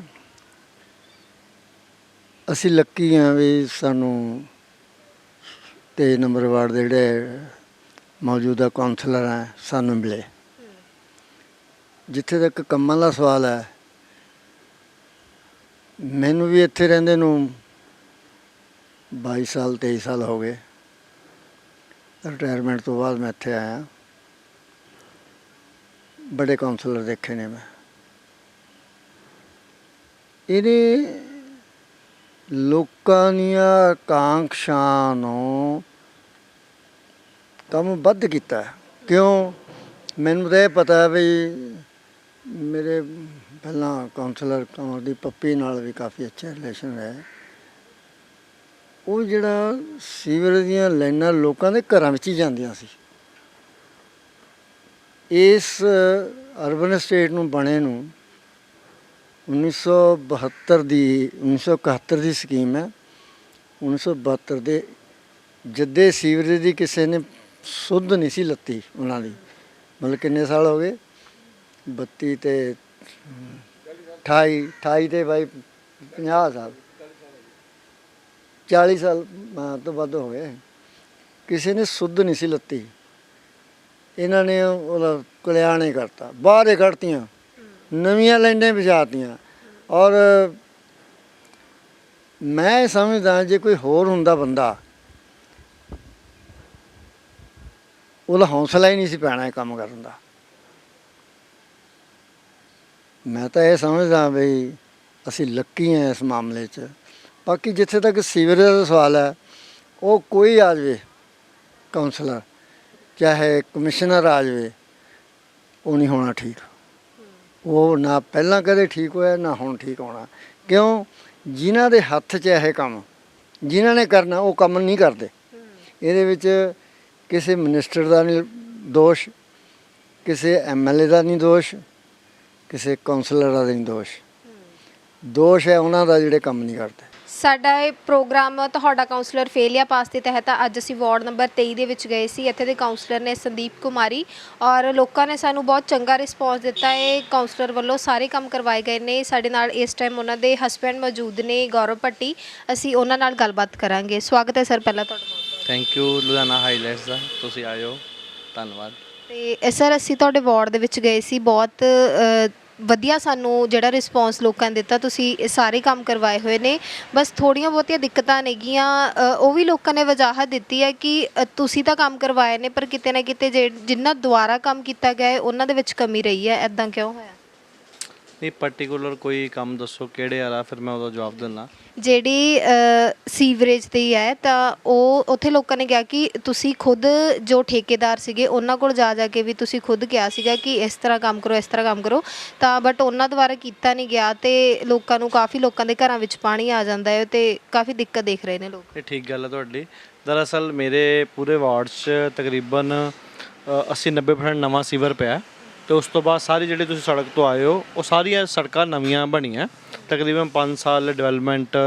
ਅਸੀਂ ਲੱਕੀ ਹਾਂ ਵੀ ਸਾਨੂੰ 23 ਨੰਬਰ ਵਾਰਡ ਦੇ ਜਿਹੜੇ ਮੌਜੂਦਾ ਕਾਉਂਸਲਰ ਹੈ ਸਾਨੂੰ ਮਿਲੇ। ਜਿੱਥੇ ਤੱਕ ਕੰਮਾਂ ਦਾ ਸਵਾਲ ਹੈ, ਮੈਨੂੰ ਵੀ ਇੱਥੇ ਰਹਿੰਦੇ ਨੂੰ 22 ਸਾਲ 23 ਸਾਲ ਹੋ ਗਏ। ਰਿਟਾਇਰਮੈਂਟ ਤੋਂ ਬਾਅਦ ਮੈਂ ਇੱਥੇ ਆਇਆ। ਬੜੇ ਕਾਉਂਸਲਰ ਦੇਖੇ ਨੇ ਮੈਂ। ਇਹਨੇ ਲੋਕਾਂ ਦੀਆਂ ਆਕਾਂਖਸ਼ਾਵਾਂ ਨੂੰ ਕੰਮ ਵੱਧ ਕੀਤਾ। ਕਿਉਂ? ਮੈਨੂੰ ਤਾਂ ਇਹ ਪਤਾ ਵੀ ਮੇਰੇ ਪਹਿਲਾਂ ਕਾਉਂਸਲਰ ਕਮਲਦੀਪ ਪੱਪੀ ਨਾਲ ਵੀ ਕਾਫੀ ਅੱਛਾ ਰਿਲੇਸ਼ਨ ਹੈ। ਉਹ ਜਿਹੜਾ ਸੀਵਰੇਜ ਦੀਆਂ ਲਾਈਨਾਂ ਲੋਕਾਂ ਦੇ ਘਰਾਂ ਵਿੱਚ ਹੀ ਜਾਂਦੀਆਂ ਸੀ। ਇਸ ਅਰਬਨ ਸਟੇਟ ਨੂੰ ਬਣੇ ਨੂੰ 1972 ਦੀ 1971 ਦੀ ਸਕੀਮ ਹੈ। 1972 ਦੇ ਜਦੇ ਸੀਵਰੇਜ ਦੀ ਕਿਸੇ ਨੇ ਸੁੱਧ ਨਹੀਂ ਸੀ ਲੱਤੀ ਉਹਨਾਂ ਦੀ। ਮਤਲਬ ਕਿੰਨੇ ਸਾਲ ਹੋ ਗਏ? 32 ਤੇ 28 ਤੇ ਬਾਈ 50 ਸਾਲ 40 ਸਾਲ ਤੋਂ ਵੱਧ ਹੋ ਗਏ। ਕਿਸੇ ਨੇ ਸੁੱਧ ਨਹੀਂ ਸੀ ਲੱਤੀ। ਇਹਨਾਂ ਨੇ ਉਹਦਾ ਕਲਿਆਣ ਹੀ ਕਰਤਾ, ਬਾਹਰ ਹੀ ਕੱਢਤੀਆਂ, ਨਵੀਆਂ ਲਾਈਨਾਂ ਵਿਛਾਤੀਆਂ। ਔਰ ਮੈਂ ਸਮਝਦਾ ਜੇ ਕੋਈ ਹੋਰ ਹੁੰਦਾ ਬੰਦਾ, ਉਹਦਾ ਹੌਸਲਾ ਹੀ ਨਹੀਂ ਸੀ ਪੈਣਾ ਇਹ ਕੰਮ ਕਰਨ ਦਾ। ਮੈਂ ਤਾਂ ਇਹ ਸਮਝਦਾ ਬਈ ਅਸੀਂ ਲੱਕੀ ਹਾਂ ਇਸ ਮਾਮਲੇ 'ਚ। ਬਾਕੀ ਜਿੱਥੇ ਤੱਕ ਸੀਵਰੇਜ ਦਾ ਸਵਾਲ ਹੈ, ਉਹ ਕੋਈ ਆ ਜਾਵੇ ਕਾਉਂਸਲਰ, ਚਾਹੇ ਕਮਿਸ਼ਨਰ ਆ ਜਾਵੇ, ਉਹ ਨਹੀਂ ਹੋਣਾ ਠੀਕ। ਉਹ ਨਾ ਪਹਿਲਾਂ ਕਦੇ ਠੀਕ ਹੋਇਆ, ਨਾ ਹੁਣ ਠੀਕ ਹੋਣਾ। ਕਿਉਂ? ਜਿਨ੍ਹਾਂ ਦੇ ਹੱਥ 'ਚ ਇਹ ਕੰਮ, ਜਿਨ੍ਹਾਂ ਨੇ ਕਰਨਾ, ਉਹ ਕੰਮ ਨਹੀਂ ਕਰਦੇ। ਇਹਦੇ ਵਿੱਚ ਕਿਸੇ ਮਿਨਿਸਟਰ ਦਾ ਨਹੀਂ ਦੋਸ਼, ਕਿਸੇ ਐਮਐਲਏ ਦਾ ਨਹੀਂ ਦੋਸ਼, ਕਿਸੇ ਕਾਉਂਸਲਰ ਦਾ ਨਹੀਂ ਦੋਸ਼। ਦੋਸ਼ ਹੈ ਉਹਨਾਂ ਦਾ ਜਿਹੜੇ ਕੰਮ ਨਹੀਂ ਕਰਦੇ। ਸਾਡਾ ਇਹ ਪ੍ਰੋਗਰਾਮ ਤੁਹਾਡਾ ਕਾਉਂਸਲਰ ਫੇਲਿਆ ਪਾਸ ਦੇ ਤਹਿਤ ਅੱਜ ਅਸੀਂ ਵਾਰਡ ਨੰਬਰ 23 ਦੇ ਵਿੱਚ ਗਏ ਸੀ। ਇੱਥੇ ਦੇ ਕਾਉਂਸਲਰ ਨੇ ਸੰਦੀਪ ਕੁਮਾਰੀ, ਔਰ ਲੋਕਾਂ ਨੇ ਸਾਨੂੰ ਬਹੁਤ ਚੰਗਾ ਰਿਸਪੌਂਸ ਦਿੱਤਾ ਹੈ। ਕਾਉਂਸਲਰ ਵੱਲੋਂ ਸਾਰੇ ਕੰਮ ਕਰਵਾਏ ਗਏ ਨੇ। ਸਾਡੇ ਨਾਲ ਇਸ ਟਾਈਮ ਉਹਨਾਂ ਦੇ ਹਸਬੈਂਡ ਮੌਜੂਦ ਨੇ, ਗੌਰਵ ਭੱਟੀ। ਅਸੀਂ ਉਹਨਾਂ ਨਾਲ ਗੱਲਬਾਤ ਕਰਾਂਗੇ। ਸਵਾਗਤ ਹੈ ਸਰ ਪਹਿਲਾਂ ਤੁਹਾਡਾ। ਥੈਂਕ ਯੂ ਲੁਧਿਆਣਾ ਹਾਈਲਾਈਟਸ ਦਾ, ਤੁਸੀਂ ਆਏ ਹੋ, ਧੰਨਵਾਦ। ਤੇ ਸਰ ਅਸੀਂ ਤੁਹਾਡੇ ਵਾਰਡ ਦੇ ਵਿੱਚ ਗਏ ਸੀ, ਬਹੁਤ ਵਧੀਆ ਸਾਨੂੰ ਜਿਹੜਾ ਰਿਸਪੌਂਸ ਲੋਕਾਂ ਨੇ ਦਿੱਤਾ। ਤੁਸੀਂ ਸਾਰੇ ਕੰਮ ਕਰਵਾਏ ਹੋਏ ਨੇ, ਬਸ ਥੋੜ੍ਹੀਆਂ ਬਹੁਤੀਆਂ ਦਿੱਕਤਾਂ ਨੇਗੀਆਂ, ਉਹ ਵੀ ਲੋਕਾਂ ਨੇ ਵਜਾਹਤ ਦਿੱਤੀ ਹੈ ਕਿ ਤੁਸੀਂ ਤਾਂ ਕੰਮ ਕਰਵਾਏ ਨੇ, ਪਰ ਕਿਤੇ ਨਾ ਕਿਤੇ ਜਿਨ੍ਹਾਂ ਦੁਆਰਾ ਕੰਮ ਕੀਤਾ ਗਿਆ ਹੈ ਉਹਨਾਂ ਦੇ ਵਿੱਚ ਕਮੀ ਰਹੀ ਹੈ। ਇੱਦਾਂ ਕਿਉਂ ਹੋਇਆ? ਨਹੀਂ ਪਾਰਟਿਕੂਲਰ ਕੋਈ ਕੰਮ ਦੱਸੋ ਕਿਹੜੇ ਵਾਲਾ, ਫਿਰ ਮੈਂ ਉਹਦਾ ਜਵਾਬ ਦਿੰਦਾ। ਜਿਹੜੀ ਸੀਵਰੇਜ ਤੇ ਹੀ ਹੈ ਤਾਂ ਉਹ ਉੱਥੇ ਲੋਕਾਂ ਨੇ ਕਿਹਾ ਕਿ ਤੁਸੀਂ ਖੁਦ ਜੋ ਠੇਕੇਦਾਰ ਸੀਗੇ ਉਹਨਾਂ ਕੋਲ ਜਾ ਕੇ ਵੀ ਤੁਸੀਂ ਖੁਦ ਕਿਹਾ ਸੀਗਾ ਕਿ ਇਸ ਤਰ੍ਹਾਂ ਕੰਮ ਕਰੋ, ਇਸ ਤਰ੍ਹਾਂ ਕੰਮ ਕਰੋ, ਤਾਂ ਬਟ ਉਹਨਾਂ ਦੁਆਰਾ ਕੀਤਾ ਨਹੀਂ ਗਿਆ ਤੇ ਲੋਕਾਂ ਨੂੰ, ਕਾਫੀ ਲੋਕਾਂ ਦੇ ਘਰਾਂ ਵਿੱਚ ਪਾਣੀ ਆ ਜਾਂਦਾ ਹੈ ਤੇ ਕਾਫੀ ਦਿੱਕਤ ਦੇਖ ਰਹੇ ਨੇ ਲੋਕ। ਇਹ ਠੀਕ ਗੱਲ ਹੈ ਤੁਹਾਡੀ। ਦਰਅਸਲ ਮੇਰੇ ਪੂਰੇ ਵਾਰਡ 'ਚ ਤਕਰੀਬਨ 80-90% ਨਵਾਂ ਸੀਵਰ ਪਿਆ ਤੇ ਉਸ ਤੋਂ ਬਾਅਦ ਸਾਰੀ ਜਿਹੜੇ ਤੁਸੀਂ ਸੜਕ ਤੋਂ ਆਏ ਹੋ ਉਹ ਸਾਰੀਆਂ ਸੜਕਾਂ ਨਵੀਆਂ ਬਣੀਆਂ। ਤਕਰੀਬਨ 5 ਸਾਲ ਡਿਵੈਲਪਮੈਂਟ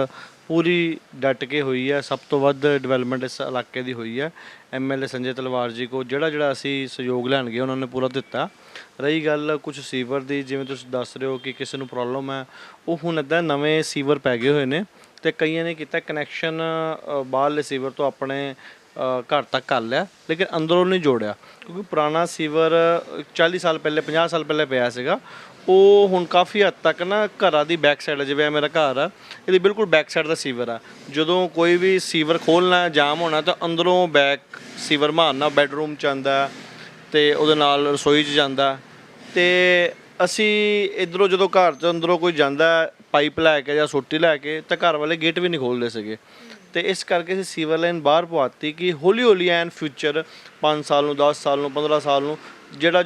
ਪੂਰੀ ਡਟ ਕੇ ਹੋਈ ਹੈ। ਸਭ ਤੋਂ ਵੱਧ ਡਿਵੈਲਪਮੈਂਟ ਇਸ ਇਲਾਕੇ ਦੀ ਹੋਈ ਹੈ। MLA ਸੰਜੇ ਤਲਵਾਰ ਜੀ ਕੋ ਜਿਹੜਾ ਅਸੀਂ ਸਹਿਯੋਗ ਲੈਣ ਗਏ ਉਹਨਾਂ ਨੇ ਪੂਰਾ ਦਿੱਤਾ। ਰਹੀ ਗੱਲ ਕੁਝ ਸੀਵਰ ਦੀ, ਜਿਵੇਂ ਤੁਸੀਂ ਦੱਸ ਰਹੇ ਹੋ ਕਿ ਕਿਸੇ ਨੂੰ ਪ੍ਰੋਬਲਮ ਹੈ, ਉਹ ਹੁਣ ਇੱਦਾਂ ਨਵੇਂ ਸੀਵਰ ਪੈ ਗਏ ਹੋਏ ਨੇ ਤੇ ਕਈਆਂ ਨੇ ਕੀਤਾ ਕਨੈਕਸ਼ਨ ਬਾਹਰਲੇ ਸੀਵਰ ਤੋਂ ਆਪਣੇ ਘਰ ਤੱਕ ਕਰ ਲਿਆ, ਲੇਕਿਨ ਅੰਦਰੋਂ ਨਹੀਂ ਜੋੜਿਆ ਕਿਉਂਕਿ ਪੁਰਾਣਾ ਸੀਵਰ 40 ਸਾਲ ਪਹਿਲੇ 50 ਸਾਲ ਪਹਿਲੇ ਪਿਆ ਸੀਗਾ। ਉਹ ਹੁਣ ਕਾਫੀ ਹੱਦ ਤੱਕ ਨਾ ਘਰਾਂ ਦੀ ਬੈਕ ਸਾਈਡ, ਜਿਵੇਂ ਮੇਰਾ ਘਰ ਆ ਇਹਦੀ ਬਿਲਕੁਲ ਬੈਕ ਸਾਈਡ ਦਾ ਸੀਵਰ ਆ। ਜਦੋਂ ਕੋਈ ਵੀ ਸੀਵਰ ਖੋਲ੍ਹਣਾ ਜਾਮ ਹੋਣਾ ਤਾਂ ਅੰਦਰੋਂ ਬੈਕ ਸੀਵਰ ਮਾਰਨਾ ਬੈਡਰੂਮ 'ਚ ਆਉਂਦਾ ਤੇ ਉਹਦੇ ਨਾਲ ਰਸੋਈ 'ਚ ਜਾਂਦਾ। ਤੇ ਅਸੀਂ ਇੱਧਰੋਂ ਜਦੋਂ ਘਰ 'ਚ ਅੰਦਰੋਂ ਕੋਈ ਜਾਂਦਾ ਪਾਈਪ ਲੈ ਕੇ ਜਾਂ ਸੋਟੀ ਲੈ ਕੇ ਤਾਂ ਘਰ ਵਾਲੇ ਗੇਟ ਵੀ ਨਹੀਂ ਖੋਲ੍ਹਦੇ ਸੀਗੇ। ਤੇ ਇਸ ਕਰਕੇ ਅਸੀਂ ਸੀਵਰ ਲਾਈਨ ਬਾਹਰ ਪਵਾਤੀ ਕਿ ਹੌਲੀ ਹੌਲੀ ਐਨ ਫਿਊਚਰ 5 ਸਾਲ ਨੂੰ, 10 ਸਾਲ ਨੂੰ, 15 ਸਾਲ ਨੂੰ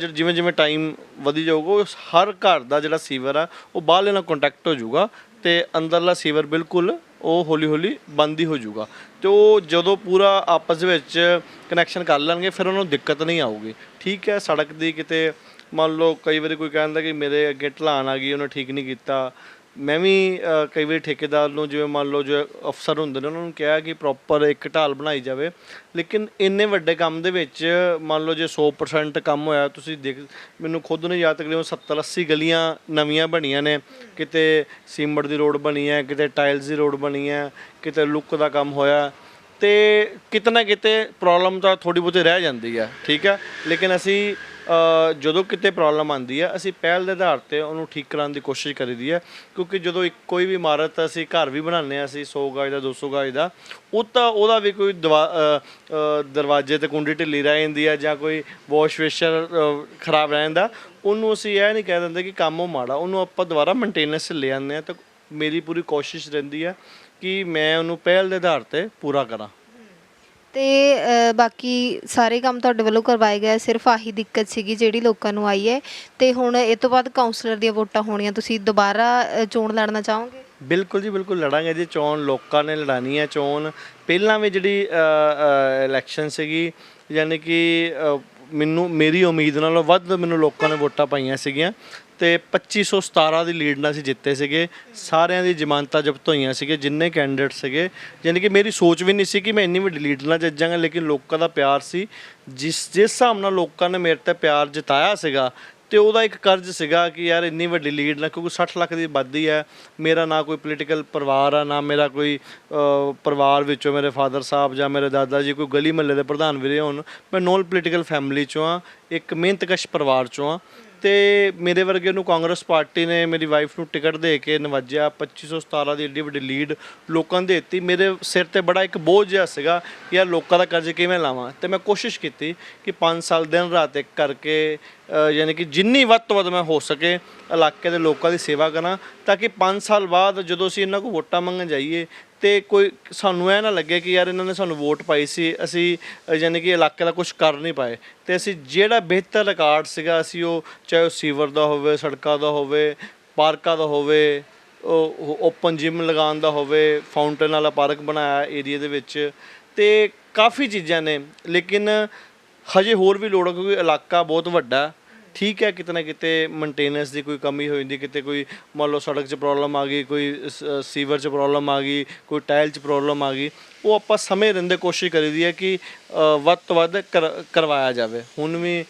ਜਿਵੇਂ ਜਿਵੇਂ ਟਾਈਮ ਵਧੀ ਜਾਊਗਾ ਉਹ ਹਰ ਘਰ ਦਾ ਜਿਹੜਾ ਸੀਵਰ ਆ ਉਹ ਬਾਹਰਲੇ ਨਾਲ ਕੰਟੈਕਟ ਹੋ ਜਾਊਗਾ ਤੇ ਅੰਦਰਲਾ ਸੀਵਰ ਬਿਲਕੁਲ ਉਹ ਹੌਲੀ ਹੌਲੀ ਬੰਦ ਹੀ ਹੋ ਜਾਊਗਾ। ਤੇ ਉਹ ਜਦੋਂ ਪੂਰਾ ਆਪਸ ਵਿੱਚ ਕਨੈਕਸ਼ਨ ਕਰ ਲੈਣਗੇ ਫਿਰ ਉਹਨਾਂ ਨੂੰ ਦਿੱਕਤ ਨਹੀਂ ਆਊਗੀ। ਠੀਕ ਹੈ, ਸੜਕ ਦੀ ਕਿਤੇ ਮੰਨ ਲਓ ਕਈ ਵਾਰੀ ਕੋਈ ਕਹਿੰਦਾ ਕਿ ਮੇਰੇ ਅੱਗੇ ਢਲਾਣ ਆ ਗਈ, ਉਹਨੇ ਠੀਕ ਨਹੀਂ ਕੀਤਾ। ਮੈਂ ਵੀ ਕਈ ਵਾਰੀ ਠੇਕੇਦਾਰ ਨੂੰ, ਜਿਵੇਂ ਮੰਨ ਲਓ ਜੋ ਅਫਸਰ ਹੁੰਦੇ ਨੇ, ਉਹਨਾਂ ਨੂੰ ਕਿਹਾ ਕਿ ਪ੍ਰੋਪਰ ਇੱਕ ਢਾਲ ਬਣਾਈ ਜਾਵੇ, ਲੇਕਿਨ ਇੰਨੇ ਵੱਡੇ ਕੰਮ ਦੇ ਵਿੱਚ ਮੰਨ ਲਓ ਜੇ 100% ਕੰਮ ਹੋਇਆ, ਤੁਸੀਂ ਦੇਖ ਮੈਨੂੰ ਖੁਦ ਨੂੰ ਯਾਦ ਤਕਰੀਬਨ 70-80 ਗਲੀਆਂ ਨਵੀਆਂ ਬਣੀਆਂ ਨੇ। ਕਿਤੇ ਸੀਮਟ ਦੀ ਰੋਡ ਬਣੀ ਹੈ, ਕਿਤੇ ਟਾਇਲਸ ਦੀ ਰੋਡ ਬਣੀ ਹੈ, ਕਿਤੇ ਲੁੱਕ ਦਾ ਕੰਮ ਹੋਇਆ ਤੇ ਕਿਤੇ ਨਾ ਕਿਤੇ ਪ੍ਰੋਬਲਮ ਤਾਂ ਥੋੜ੍ਹੀ ਬਹੁਤੀ ਰਹਿ ਜਾਂਦੀ ਹੈ। ਠੀਕ ਹੈ, ਲੇਕਿਨ ਅਸੀਂ ਜਦੋਂ ਕਿਤੇ ਪ੍ਰੋਬਲਮ ਆਉਂਦੀ ਹੈ ਅਸੀਂ ਪਹਿਲ ਦੇ ਆਧਾਰ ਤੇ ਉਹਨੂੰ ਠੀਕ ਕਰਾਉਣ ਦੀ ਕੋਸ਼ਿਸ਼ ਕਰੀਦੀ ਹੈ ਕਿਉਂਕਿ ਜਦੋਂ ਕੋਈ ਵੀ ਇਮਾਰਤ ਅਸੀਂ ਘਰ ਵੀ ਬਣਾਉਂਦੇ ਹਾਂ, ਅਸੀਂ 100 ਗਜ ਦਾ 200 ਗਜ ਦਾ, ਉਹ ਤਾਂ ਉਹਦਾ ਵੀ ਕੋਈ ਦਰਵਾਜ਼ੇ ਤੇ ਕੁੰਡੀ ਢਿੱਲੀ ਰਹਿ ਜਾਂਦੀ ਹੈ ਜਾਂ ਕੋਈ ਵਾਸ਼ ਵੇਸ਼ਰ ਖਰਾਬ ਰਹਿ ਜਾਂਦਾ, ਉਹਨੂੰ ਅਸੀਂ ਇਹ ਨਹੀਂ ਕਹਿ ਦਿੰਦੇ ਕਿ ਕੰਮ ਉਹ ਮਾੜਾ, ਉਹਨੂੰ ਆਪਾਂ ਦੁਬਾਰਾ ਮੇਨਟੇਨੈਂਸ ਲੈ ਆਉਂਦੇ ਹਾਂ। ਤਾਂ ਮੇਰੀ ਪੂਰੀ ਕੋਸ਼ਿਸ਼ ਰਹਿੰਦੀ ਹੈ ਕਿ ਮੈਂ ਉਹਨੂੰ ਪਹਿਲ ਦੇ ਆਧਾਰ 'ਤੇ ਪੂਰਾ ਕਰਾਂ। ਤੇ ਬਾਕੀ ਸਾਰੇ ਕੰਮ ਤੁਹਾਡੇ ਵੱਲੋਂ ਕਰਵਾਏ ਗਏ, ਸਿਰਫ ਆਹੀ ਦਿੱਕਤ ਸੀਗੀ ਜਿਹੜੀ ਲੋਕਾਂ ਨੂੰ ਆਈ ਹੈ। ਤੇ ਹੁਣ ਇਹ ਤੋਂ ਬਾਅਦ ਕਾਉਂਸਲਰ ਦੀਆਂ ਵੋਟਾਂ ਹੋਣੀਆਂ, ਤੁਸੀਂ ਦੁਬਾਰਾ ਚੋਣ ਲੜਨਾ ਚਾਹੋਗੇ? ਬਿਲਕੁਲ ਜੀ, ਬਿਲਕੁਲ ਲੜਾਂਗੇ ਜੀ। ਚੋਣ ਲੋਕਾਂ ਨੇ ਲੜਾਣੀ ਹੈ। ਚੋਣ ਪਹਿਲਾਂ ਵੀ ਜਿਹੜੀ ਇਲੈਕਸ਼ਨ ਸੀਗੀ, ਯਾਨੀ ਕਿ ਮੇਰੀ ਉਮੀਦ ਨਾਲੋਂ ਵੱਧ ਮੈਨੂੰ ਲੋਕਾਂ ਨੇ ਵੋਟਾਂ ਪਾਈਆਂ ਸੀਗੀਆਂ ਤੇ 2517 ਦੀ ਲੀਡ ਨਾਲ ਅਸੀਂ ਜਿੱਤੇ ਸੀਗੇ। ਸਾਰਿਆਂ ਦੀ ਜ਼ਮਾਨਤਾਂ ਜ਼ਬਤ ਹੋਈਆਂ ਸੀਗੇ ਜਿੰਨੇ ਕੈਂਡੀਡੇਟ ਸੀਗੇ, ਯਾਨੀ ਕਿ ਮੇਰੀ ਸੋਚ ਵੀ ਨਹੀਂ ਸੀ ਕਿ ਮੈਂ ਇੰਨੀ ਵੱਡੀ ਲੀਡ ਨਾਲ ਜਿੱਤਾਂਗਾ, ਲੇਕਿਨ ਲੋਕਾਂ ਦਾ ਪਿਆਰ ਸੀ। ਜਿਸ ਹਿਸਾਬ ਨਾਲ ਲੋਕਾਂ ਨੇ ਮੇਰੇ ਤੇ ਪਿਆਰ ਜਤਾਇਆ ਸੀਗਾ ਤੇ ਉਹਦਾ ਇੱਕ ਕਰਜ਼ ਸੀਗਾ ਕਿ ਯਾਰ ਇੰਨੀ ਵੱਡੀ ਲੀਡ ਨਾਲ, ਕਿਉਂਕਿ 60 ਲੱਖ ਦੀ ਆਬਾਦੀ ਹੈ, ਮੇਰਾ ਨਾ ਕੋਈ ਪੋਲੀਟੀਕਲ ਪਰਿਵਾਰ ਆ, ਨਾ ਮੇਰਾ ਕੋਈ ਪਰਿਵਾਰ ਵਿੱਚੋਂ ਮੇਰੇ ਫਾਦਰ ਸਾਹਿਬ ਜਾਂ ਮੇਰੇ ਦਾਦਾ ਜੀ ਕੋਈ ਗਲੀ ਮਹੱਲੇ ਦੇ ਪ੍ਰਧਾਨ ਵੀ ਰਹੇ ਹੋਣ। ਮੈਂ ਨੋਨ ਪੋਲੀਟੀਕਲ ਫੈਮਿਲੀ 'ਚੋਂ ਹਾਂ, ਇੱਕ ਮਿਹਨਤਕਸ਼ ਪਰਿਵਾਰ 'ਚੋਂ ਹਾਂ ਤੇ ਮੇਰੇ ਵਰਗੇ ਨੂੰ ਕਾਂਗਰਸ ਪਾਰਟੀ ਨੇ ਮੇਰੀ ਵਾਈਫ ਨੂੰ ਟਿਕਟ ਦੇ ਕੇ ਨਵਾਜਿਆ। 2517 ਦੀ ਏਡੀ ਵੱਡੀ ਲੀਡ ਲੋਕਾਂ ਨੇ ਦੇ ਦਿੱਤੀ। ਮੇਰੇ ਸਿਰ ਤੇ ਬੜਾ ਇੱਕ ਬੋਝ ਜਿਹਾ ਸੀਗਾ ਕਿ ਯਾਰ ਲੋਕਾਂ ਦਾ ਕਰਜ਼ ਕਿਵੇਂ ਲਾਵਾਂ, ਤੇ ਮੈਂ ਕੋਸ਼ਿਸ਼ ਕੀਤੀ ਕਿ 5 ਸਾਲ ਦਿਨ ਰਾਤ ਇੱਕ ਕਰਕੇ ਯਾਨੀ ਕਿ ਜਿੰਨੀ ਵੱਧ ਤੋਂ ਵੱਧ ਮੈਂ ਹੋ ਸਕੇ ਇਲਾਕੇ ਦੇ ਲੋਕਾਂ ਦੀ ਸੇਵਾ ਕਰਾਂ, ਤਾਂ ਕਿ 5 ਸਾਲ ਬਾਅਦ ਜਦੋਂ ਅਸੀਂ ਇਹਨਾਂ ਕੋਲ ਵੋਟਾਂ ਮੰਗਣ ਜਾਈਏ ਤੇ ਕੋਈ ਸਾਨੂੰ ਇਹ ਨਾ ਲੱਗੇ ਕਿ ਯਾਰ ਇਹਨਾਂ ਨੇ ਸਾਨੂੰ ਵੋਟ ਪਾਈ ਸੀ, ਅਸੀਂ ਯਾਨੀ ਕਿ ਇਲਾਕੇ ਦਾ ਕੁਝ ਕਰ ਨਹੀਂ ਪਾਏ। ਤੇ ਅਸੀਂ ਜਿਹੜਾ ਬਿਹਤਰ ਰਿਕਾਰਡ ਸੀਗਾ ਅਸੀਂ ਉਹ, ਚਾਹੇ ਉਹ ਸੀਵਰ ਦਾ ਹੋਵੇ, ਸੜਕਾਂ ਦਾ ਹੋਵੇ, ਪਾਰਕਾਂ ਦਾ ਹੋਵੇ, ਉਹ ਓਪਨ ਜਿਮ ਲਗਾਉਣ ਦਾ ਹੋਵੇ, ਫਾਊਂਟੇਨ ਵਾਲਾ ਪਾਰਕ ਬਣਾਇਆ ਏਰੀਆ ਦੇ ਵਿੱਚ, ਤੇ ਕਾਫੀ ਚੀਜ਼ਾਂ ਨੇ। ਲੇਕਿਨ ਹਜੇ ਹੋਰ ਵੀ ਲੋੜ ਹੈ ਕਿਉਂਕਿ ਇਲਾਕਾ ਬਹੁਤ ਵੱਡਾ। ਠੀਕ ਹੈ, ਕਿਤੇ ਨਾ ਕਿਤੇ ਮੇਨਟੇਨੈਂਸ ਦੀ ਕੋਈ ਕਮੀ ਹੋ ਜਾਂਦੀ, ਕਿਤੇ ਕੋਈ ਮੰਨ ਲਓ ਸੜਕ 'ਚ ਪ੍ਰੋਬਲਮ ਆ ਗਈ, ਕੋਈ ਸੀਵਰ 'ਚ ਪ੍ਰੋਬਲਮ ਆ ਗਈ, ਕੋਈ ਟਾਇਲ 'ਚ ਪ੍ਰੋਬਲਮ ਆ ਗਈ, ਉਹ ਆਪਾਂ ਸਮੇਂ ਰਹਿੰਦੇ ਕੋਸ਼ਿਸ਼ ਕਰੀਦੀ ਹੈ ਕਿ ਵੱਧ ਤੋਂ ਵੱਧ ਕਰਵਾਇਆ ਜਾਵੇ। ਹੁਣ ਵੀ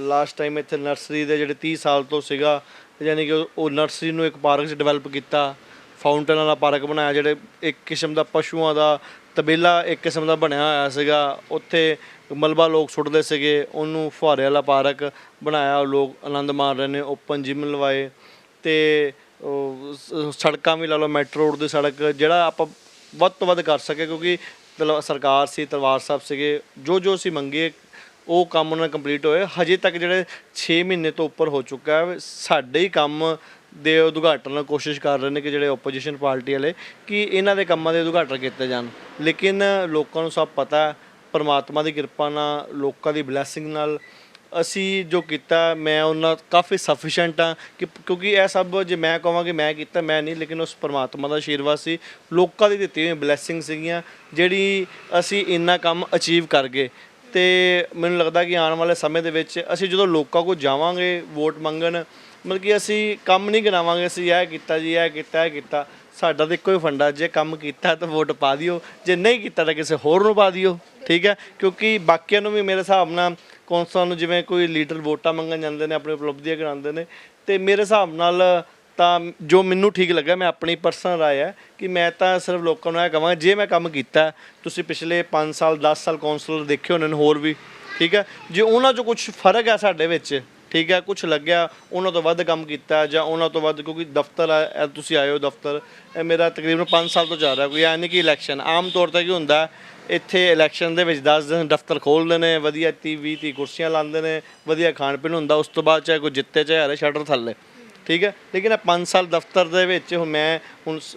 ਲਾਸਟ ਟਾਈਮ ਇੱਥੇ ਨਰਸਰੀ ਦੇ ਜਿਹੜੇ 30 ਸਾਲ ਤੋਂ ਸੀਗਾ, ਯਾਨੀ ਕਿ ਉਹ ਨਰਸਰੀ ਨੂੰ ਇੱਕ ਪਾਰਕ 'ਚ ਡਿਵੈਲਪ ਕੀਤਾ, ਫਾਊਂਟੇਨ ਵਾਲਾ ਪਾਰਕ ਬਣਾਇਆ, ਜਿਹੜੇ ਇੱਕ ਕਿਸਮ ਦਾ ਪਸ਼ੂਆਂ ਦਾ ਤਬੇਲਾ ਇੱਕ ਕਿਸਮ ਦਾ ਬਣਿਆ ਹੋਇਆ ਸੀਗਾ, ਉੱਥੇ ਮਲਬਾ ਲੋਕ ਸੁੱਟਦੇ ਸੀਗੇ, ਉਹਨੂੰ ਫੁਹਾਰੇ ਵਾਲਾ ਪਾਰਕ ਬਣਾਇਆ, ਲੋਕ ਆਨੰਦ ਮਾਣ ਰਹੇ ਨੇ। ਓਪਨ ਜਿਮ ਲਵਾਏ ਤੇ ਸੜਕਾਂ ਵੀ ਲਾ ਲਓ, ਮੈਟਰੋ ਰੋਡ ਦੀ ਸੜਕ, ਜਿਹੜਾ ਆਪਾਂ ਵੱਧ ਤੋਂ ਵੱਧ ਕਰ ਸਕੇ ਕਿਉਂਕਿ ਸਰਕਾਰ ਸੀ, ਤਲਵਾਰ ਸਾਹਿਬ ਸੀਗੇ, ਜੋ ਅਸੀਂ ਮੰਗੇ ਉਹ ਕੰਮ ਉਹਨਾਂ ਕੰਪਲੀਟ ਹੋਏ। ਹਜੇ ਤੱਕ ਜਿਹੜੇ 6 ਮਹੀਨੇ ਤੋਂ ਉੱਪਰ ਹੋ ਚੁੱਕਾ ਹੈ, ਸਾਡੇ ਹੀ ਕੰਮ ਦੇ ਉਦਘਾਟਨ ਦੀ ਕੋਸ਼ਿਸ਼ ਕਰ ਰਹੇ ਨੇ ਕਿ ਜਿਹੜੇ ਓਪੋਜੀਸ਼ਨ ਪਾਰਟੀ ਵਾਲੇ ਕਿ ਇਹਨਾਂ ਦੇ ਕੰਮਾਂ ਦੇ ਉਦਘਾਟਨ ਕੀਤੇ ਜਾਣ। ਲੇਕਿਨ ਲੋਕਾਂ ਨੂੰ ਸਭ ਪਤਾ ਹੈ, ਪਰਮਾਤਮਾ ਦੀ ਕਿਰਪਾ ਨਾਲ, ਲੋਕਾਂ ਦੀ ਬਲੈਸਿੰਗ ਨਾਲ ਅਸੀਂ ਜੋ ਕੀਤਾ, ਮੈਂ ਉਹਨਾਂ ਕਾਫੀ ਸਫੀਸ਼ੀਐਂਟ ਹਾਂ ਕਿ ਕਿਉਂਕਿ ਇਹ ਸਭ ਜੇ ਮੈਂ ਕਹਾਂ ਕਿ ਮੈਂ ਕੀਤਾ, ਮੈਂ ਨਹੀਂ, ਲੇਕਿਨ ਉਸ ਪਰਮਾਤਮਾ ਦਾ ਆਸ਼ੀਰਵਾਦ ਸੀ, ਲੋਕਾਂ ਦੀ ਦਿੱਤੀ ਹੋਈ ਬਲੈਸਿੰਗ ਸੀਗੀਆਂ ਜਿਹੜੀ ਅਸੀਂ ਇੰਨਾ ਕੰਮ ਅਚੀਵ ਕਰ ਗਏ। ਤੇ ਮੈਨੂੰ ਲੱਗਦਾ ਕਿ ਆਉਣ ਵਾਲੇ ਸਮੇਂ ਦੇ ਵਿੱਚ ਅਸੀਂ ਜਦੋਂ ਲੋਕਾਂ ਕੋਲ ਜਾਵਾਂਗੇ ਵੋਟ ਮੰਗਣ, ਮਤਲਬ ਕਿ ਅਸੀਂ ਕੰਮ ਨਹੀਂ ਗਿਣਾਵਾਂਗੇ ਅਸੀਂ ਇਹ ਕੀਤਾ ਜੀ, ਇਹ ਕੀਤਾ, ਇਹ ਕੀਤਾ। ਸਾਡਾ ਤਾਂ ਇੱਕੋ ਹੀ ਫੰਡਾ, ਜੇ ਕੰਮ ਕੀਤਾ ਤਾਂ ਵੋਟ ਪਾ ਦਿਓ, ਜੇ ਨਹੀਂ ਕੀਤਾ ਤਾਂ ਕਿਸੇ ਹੋਰ ਨੂੰ ਪਾ ਦਿਓ, ਠੀਕ ਹੈ। ਕਿਉਂਕਿ ਬਾਕੀਆਂ ਨੂੰ ਵੀ ਮੇਰੇ ਹਿਸਾਬ ਨਾਲ ਕੌਂਸਲਰ ਨੂੰ ਜਿਵੇਂ ਕੋਈ ਲੀਡਰ ਵੋਟਾਂ ਮੰਗਣ ਜਾਂਦੇ ਨੇ, ਆਪਣੀ ਉਪਲਬਧੀਆਂ ਗਿਣਾਉਂਦੇ ਨੇ, ਤੇ ਮੇਰੇ ਹਿਸਾਬ ਨਾਲ ਤਾਂ ਜੋ ਮੈਨੂੰ ਠੀਕ ਲੱਗਾ, ਮੈਂ ਆਪਣੀ ਪਰਸਨਲ ਰਾਏ ਹੈ ਕਿ ਮੈਂ ਤਾਂ ਸਿਰਫ ਲੋਕਾਂ ਨੂੰ ਇਹ ਕਹਾਂਗਾ ਜੇ ਮੈਂ ਕੰਮ ਕੀਤਾ, ਤੁਸੀਂ ਪਿਛਲੇ 5 ਸਾਲ 10 ਸਾਲ ਕੌਂਸਲਰ ਦੇਖੇ ਹੋਣੇ ਨੇ ਹੋਰ ਵੀ, ਠੀਕ ਹੈ, ਜੇ ਉਹਨਾਂ 'ਚੋਂ ਕੁਝ ਫਰਕ ਹੈ ਸਾਡੇ ਵਿੱਚ, ਠੀਕ ਹੈ, ਕੁਝ ਲੱਗਿਆ ਉਹਨਾਂ ਤੋਂ ਵੱਧ ਕੰਮ ਕੀਤਾ ਜਾਂ ਉਹਨਾਂ ਤੋਂ ਵੱਧ, ਕਿਉਂਕਿ ਦਫ਼ਤਰ ਆ, ਤੁਸੀਂ ਆਏ ਹੋ ਦਫ਼ਤਰ, ਇਹ ਮੇਰਾ ਤਕਰੀਬਨ 5 ਸਾਲ ਤੋਂ ਚੱਲ ਰਿਹਾ, ਕੋਈ ਐ ਨਹੀਂ ਕਿ ਇਲੈਕਸ਼ਨ ਆਮ ਤੌਰ 'ਤੇ ਕੀ ਹੁੰਦਾ ਇੱਥੇ ਇਲੈਕਸ਼ਨ ਦੇ ਵਿੱਚ 10 ਦਿਨ ਦਫ਼ਤਰ ਖੋਲ੍ਹਦੇ ਨੇ, ਵਧੀਆ 30-20 ਕੁਰਸੀਆਂ ਲਾਉਂਦੇ ਨੇ, ਵਧੀਆ ਖਾਣ ਪੀਣ ਹੁੰਦਾ, ਉਸ ਤੋਂ ਬਾਅਦ ਚਾਹੇ ਕੋਈ ਜਿੱਤੇ ਚਾਹੇ ਹਾਰੇ ਸ਼ਟਰ ਥੱਲੇ, ਠੀਕ ਹੈ। ਲੇਕਿਨ ਇਹ 5 ਸਾਲ ਦਫ਼ਤਰ ਦੇ ਵਿੱਚ ਹੁਣ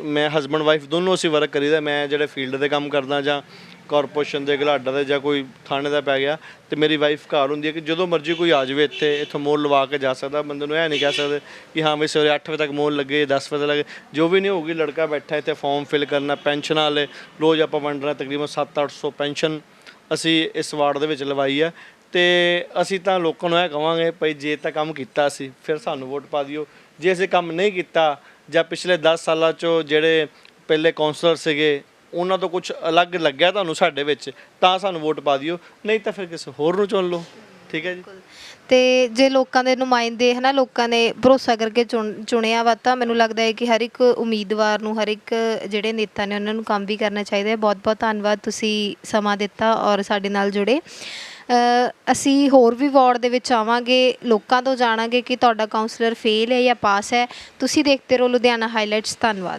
ਮੈਂ ਹਸਬੈਂਡ ਵਾਈਫ ਦੋਨੋਂ ਅਸੀਂ ਵਰਕ ਕਰੀਦਾ, ਮੈਂ ਜਿਹੜੇ ਫੀਲਡ ਦੇ ਕੰਮ ਕਰਦਾ ਜਾਂ ਕਾਰਪੋਰੇਸ਼ਨ ਦੇ ਘਲਾਡਾ ਦੇ ਜਾਂ ਕੋਈ ਥਾਣੇ ਦਾ ਪੈ ਗਿਆ, ਤੇ ਮੇਰੀ ਵਾਈਫ ਘਰ ਹੁੰਦੀ ਹੈ ਕਿ ਜਦੋਂ ਮਰਜ਼ੀ ਕੋਈ ਆ ਜਾਵੇ ਇੱਥੋਂ ਮੋਲ ਲਵਾ ਕੇ ਜਾ ਸਕਦਾ। ਬੰਦੇ ਨੂੰ ਇਹ ਨਹੀਂ ਕਹਿ ਸਕਦੇ ਕਿ ਹਾਂ ਵੀ ਸਵੇਰੇ 8 ਵਜੇ ਤੱਕ ਮੋਲ ਲੱਗੇ, 10 ਵਜੇ ਲੱਗੇ, ਜੋ ਵੀ ਨਹੀਂ ਹੋਊਗੀ। ਲੜਕਾ ਬੈਠਾ ਇੱਥੇ ਫਾਰਮ ਫਿਲ ਕਰਨਾ, ਪੈਨਸ਼ਨ ਵਾਲੇ ਰੋਜ਼ ਆਪਾਂ ਵੰਡ ਰਹੇ, ਤਕਰੀਬਨ 700-800 ਪੈਨਸ਼ਨ ਅਸੀਂ ਇਸ ਵਾਰਡ ਦੇ ਵਿੱਚ ਲਵਾਈ ਹੈ। ਤੇ ਅਸੀਂ ਤਾਂ ਲੋਕਾਂ ਨੂੰ ਇਹ ਕਹਾਂਗੇ ਭਾਈ ਜੇ ਤਾਂ ਕੰਮ ਕੀਤਾ ਅਸੀਂ ਫਿਰ ਸਾਨੂੰ ਵੋਟ ਪਾ ਦਿਓ, ਜੇ ਅਸੀਂ ਕੰਮ ਨਹੀਂ ਕੀਤਾ ਜਾਂ ਪਿਛਲੇ 10 ਸਾਲਾਂ 'ਚੋਂ ਜਿਹੜੇ ਪਹਿਲੇ ਕੌਂਸਲਰ ਸੀਗੇ ਉਹਨਾਂ ਤੋਂ ਕੁਝ ਅਲੱਗ ਲੱਗਿਆ ਤੁਹਾਨੂੰ ਸਾਡੇ ਵਿੱਚ, ਤਾਂ ਸਾਨੂੰ ਵੋਟ ਪਾ ਦਿਓ, ਨਹੀਂ ਤਾਂ ਫਿਰ ਕਿਸੇ ਹੋਰ ਨੂੰ ਚੁਣ ਲਓ, ਠੀਕ ਹੈ ਜੀ। ਤੇ ਜੇ ਲੋਕਾਂ ਦੇ ਨੁਮਾਇੰਦੇ ਹਨਾ, ਲੋਕਾਂ ਨੇ ਭਰੋਸਾ ਕਰਕੇ ਚੁਣਿਆ ਵਾ, ਤਾਂ ਮੈਨੂੰ ਲੱਗਦਾ ਹੈ ਕਿ ਹਰ ਇੱਕ ਉਮੀਦਵਾਰ ਨੂੰ, ਹਰ ਇੱਕ ਜਿਹੜੇ ਨੇਤਾ ਨੇ ਉਹਨਾਂ ਨੂੰ ਕੰਮ ਵੀ ਕਰਨਾ ਚਾਹੀਦਾ ਹੈ। ਬਹੁਤ ਬਹੁਤ ਧੰਨਵਾਦ, ਤੁਸੀਂ ਸਮਾਂ ਦਿੱਤਾ ਔਰ ਸਾਡੇ ਨਾਲ ਜੁੜੇ। ਅਸੀਂ ਹੋਰ ਵੀ ਵਾਰਡ ਦੇ ਵਿੱਚ ਆਵਾਂਗੇ, ਲੋਕਾਂ ਤੋਂ ਜਾਣਾਂਗੇ ਕਿ ਤੁਹਾਡਾ ਕਾਉਂਸਲਰ ਫੇਲ ਹੈ ਜਾਂ ਪਾਸ ਹੈ। ਤੁਸੀਂ ਦੇਖਦੇ ਰਹੋ ਲੁਧਿਆਣਾ ਹਾਈਲਾਈਟਸ। ਧੰਨਵਾਦ।